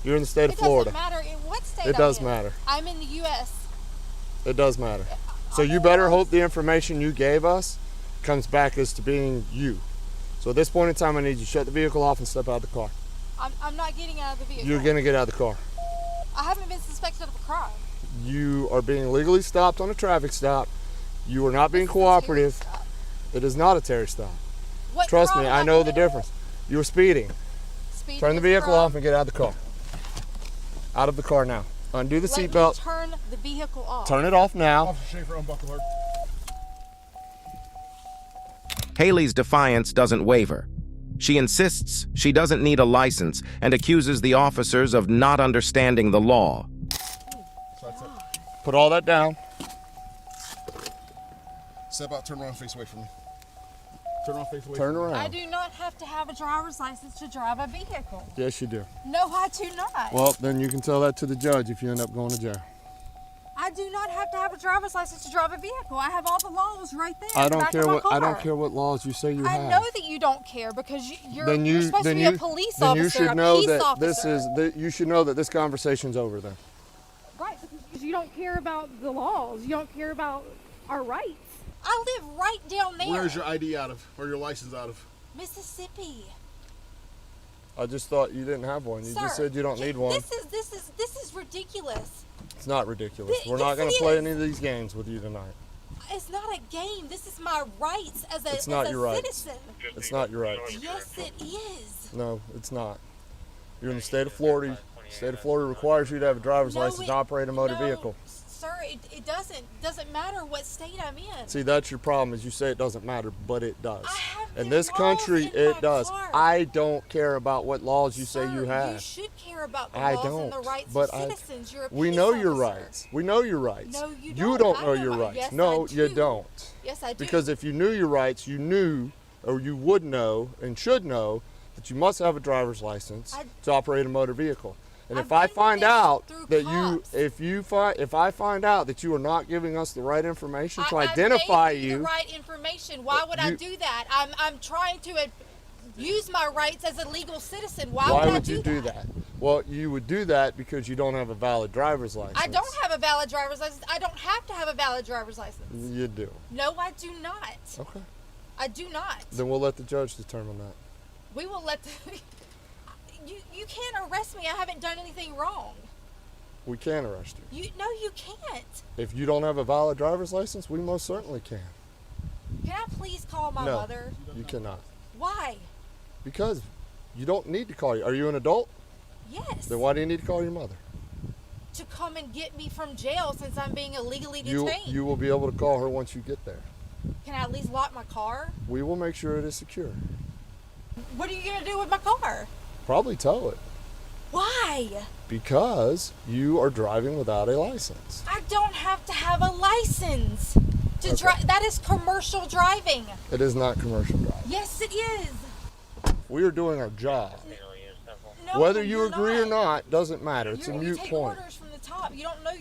You're in the state of Florida. It doesn't matter in what state It does matter. I'm in the U.S. It does matter. So you better hope the information you gave us comes back as to being you. So at this point in time, I need you to shut the vehicle off and step out of the car. I'm not getting out of the vehicle. You're going to get out of the car. I haven't been suspected of a crime. You are being legally stopped on a traffic stop. You are not being cooperative. It is not a Terry stop. Trust me, I know the difference. You were speeding. Turn the vehicle off and get out of the car. Out of the car now. Undo the seatbelt. Turn the vehicle off. Turn it off now. Officer Schaefer, unbuckle her. Haley's defiance doesn't waver. She insists she doesn't need a license and accuses the officers of not understanding the law. Put all that down. Step out, turn around, face away from me. Turn around, face away Turn from me. around. I do not have to have a driver's license to drive a vehicle. Yes, you do. No, I do not. Well, then you can tell that to the judge if you end up going to jail. I do not have to have a driver's license to drive a vehicle. I have all the laws right there. I in the don't back care of my what I don't car. care what laws you say you have. I know that you don't care because you're Then you're supposed to be a police officer. Then you should know peace that officer. you should know that this conversation's over then. Right, because you don't care about the laws. You don't care about our rights. I live right down there. Where's your ID out of, or your license out of? Mississippi. I just thought you didn't have one. You just Sir, said you don't need one. This is ridiculous. It's not ridiculous. We're yes, not going it to play is. any of these games with you tonight. It's not a game. This is my rights as a, It's not as a your rights. citizen. It's not your rights. Yes, it is. No, it's not. You're in the state of Florida. The state of Florida requires you to have a driver's license to operate a motor vehicle. Sir, it doesn't matter what state I'm in. See, that's your problem, is you say it doesn't matter, but it does. In this country, it does. car. I don't care about what laws you say you have. You should care about the I laws don't. and the rights But of citizens. You're a we peace know your officer. rights. We know your rights. No, you You don't. don't I know know your my- rights. yes, No, I you do. don't. Yes, I do. Because if you knew your rights, you knew, or you would know, and should know, that you must have a driver's license to operate a motor vehicle. And if I find out that if I find out that you are not giving us the right information to identify I gave you the right information. Why would I do that? I'm trying to use my rights as a legal citizen. Why would you do that? Well, you would do that because you don't have a valid driver's license. I don't have a valid driver's license. I don't have to have a valid driver's license. You do. No, I do not. Okay. I do not. Then we'll let the judge determine that. We will let the... You can't arrest me. I haven't done anything wrong. We can arrest you. No, you can't. If you don't have a valid driver's license, we most certainly can. Can I please call my No, mother? you cannot. Why? Because you don't need to call you. Are you an adult? Yes. Then why do you need to call your mother? To come and get me from jail since I'm being illegally You detained. will be able to call her once you get there. Can I at least lock my car? We will make sure it is secure. What are you going to do with my car? Probably tow it. Why? Because you are driving without a license. I don't have to have a license to drive. That is commercial driving. It is not commercial driving. Yes, it is. We are doing our job. No, Whether you you're agree or not doesn't matter. It's a you moot take point. orders from the top. You don't know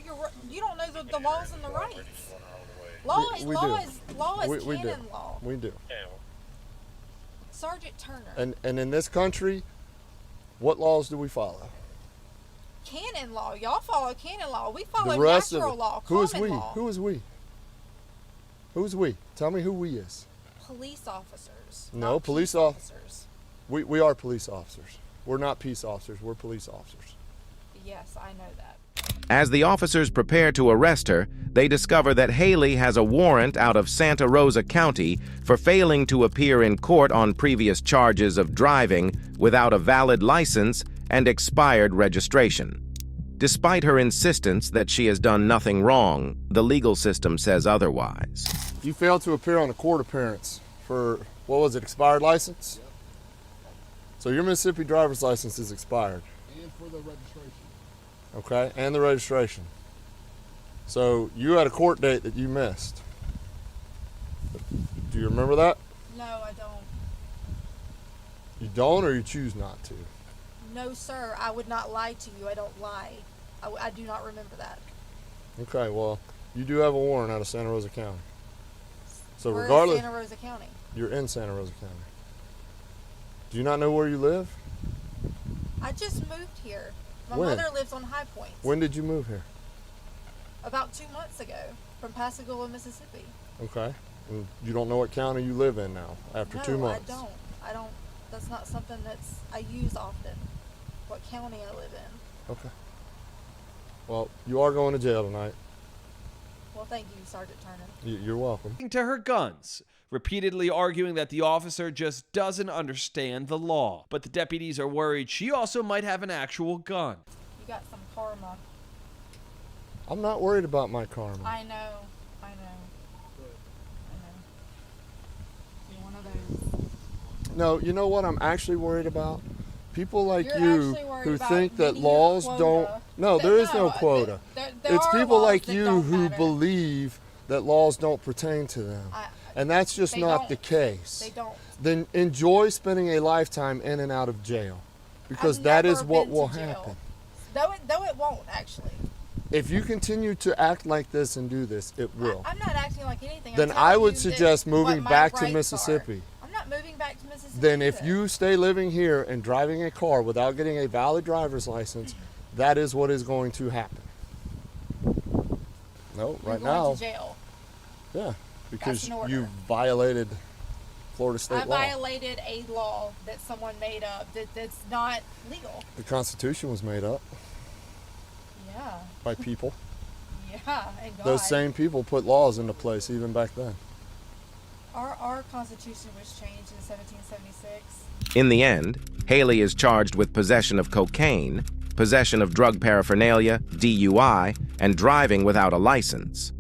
the laws and the rights. Law is We do. canon law. We do. Sergeant Turner. And in this country, what laws do we follow? Canon law. Y'all follow canon law. We follow The rest natural of it. law. Who is common we? law. Who is we? Who's we? Tell me who we is. Police officers. No, police officers. We are police officers. We're not peace officers. We're police officers. Yes, I know that. As the officers prepare to arrest her, they discover that Haley has a warrant out of Santa Rosa County for failing to appear in court on previous charges of driving without a valid license and expired registration. Despite her insistence that she has done nothing wrong, the legal system says otherwise. You failed to appear on a court appearance for, what was it, expired license? Yep. So your Mississippi driver's license is expired. And for the registration. Okay, and the registration. So you had a court date that you missed. Do you remember that? No, I don't. You don't, or you choose not to? No, sir, I would not lie to you. I don't lie. I do not remember that. Okay, well, you do have a warrant out of Santa Rosa County. So We're regardless, in Santa Rosa County. you're in Santa Rosa County. Do you not know where you live? I just moved here. My When? mother lives on High Point. When did you move here? About 2 months ago, from Pascagoula, Mississippi. Okay. And you don't know what county you live in now after No, 2 months? I don't. That's not something I use often. What county I live in. Okay. Well, you are going to jail tonight. Well, thank you, Sergeant Turner. You're welcome. To her guns, repeatedly arguing that the officer just doesn't understand the law. But the deputies are worried she also might have an actual gun. You got some karma. I'm not worried about my karma. I know. You're one of those. No, you know what I'm actually worried about? People like You're you actually worried who about think that meeting a laws quota. don't... No, there is no quota. There It's are people laws like that you don't who matter. believe that laws don't pertain to them. And that's just They not don't. the case. They don't. Then enjoy spending a lifetime in and out of jail. Because I've that never is what been will to jail. happen. Though it won't, actually. If you continue to act like this and do this, it will. I'm not acting like anything. Then I'm I telling would you suggest that moving what my back to rights Mississippi. are. I'm not moving back to Mississippi. Then if either. you stay living here and driving a car without getting a valid driver's license, that is what is going to happen. No, You're right going now. to jail. Yeah, because That's an order. you violated Florida state I law. violated a law that someone made up that's not legal. The Constitution was made up Yeah. by people. Yeah, and God. Those same people put laws into place even back then. Our Constitution was changed in 1776. In the end, Haley is charged with possession of cocaine, possession of drug paraphernalia, DUI, and driving without a license.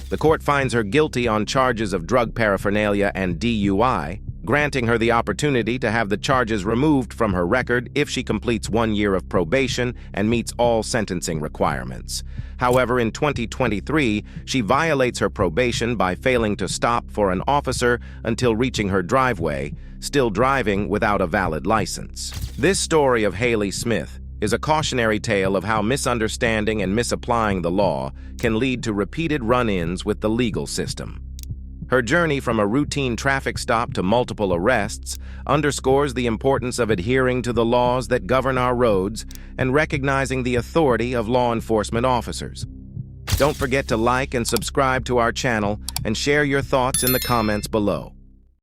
The court finds her guilty on charges of drug paraphernalia and DUI, granting her the opportunity to have the charges removed from her record if she completes 1 year of probation and meets all sentencing requirements. However, in 2023, she violates her probation by failing to stop for an officer until reaching her driveway, still driving without a valid license. This story of Haley Smith is a cautionary tale of how misunderstanding and misapplying the law can lead to repeated run-ins with the legal system. Her journey from a routine traffic stop to multiple arrests underscores the importance of adhering to the laws that govern our roads and recognizing the authority of law enforcement officers. Don't forget to like and subscribe to our channel and share your thoughts in the comments below.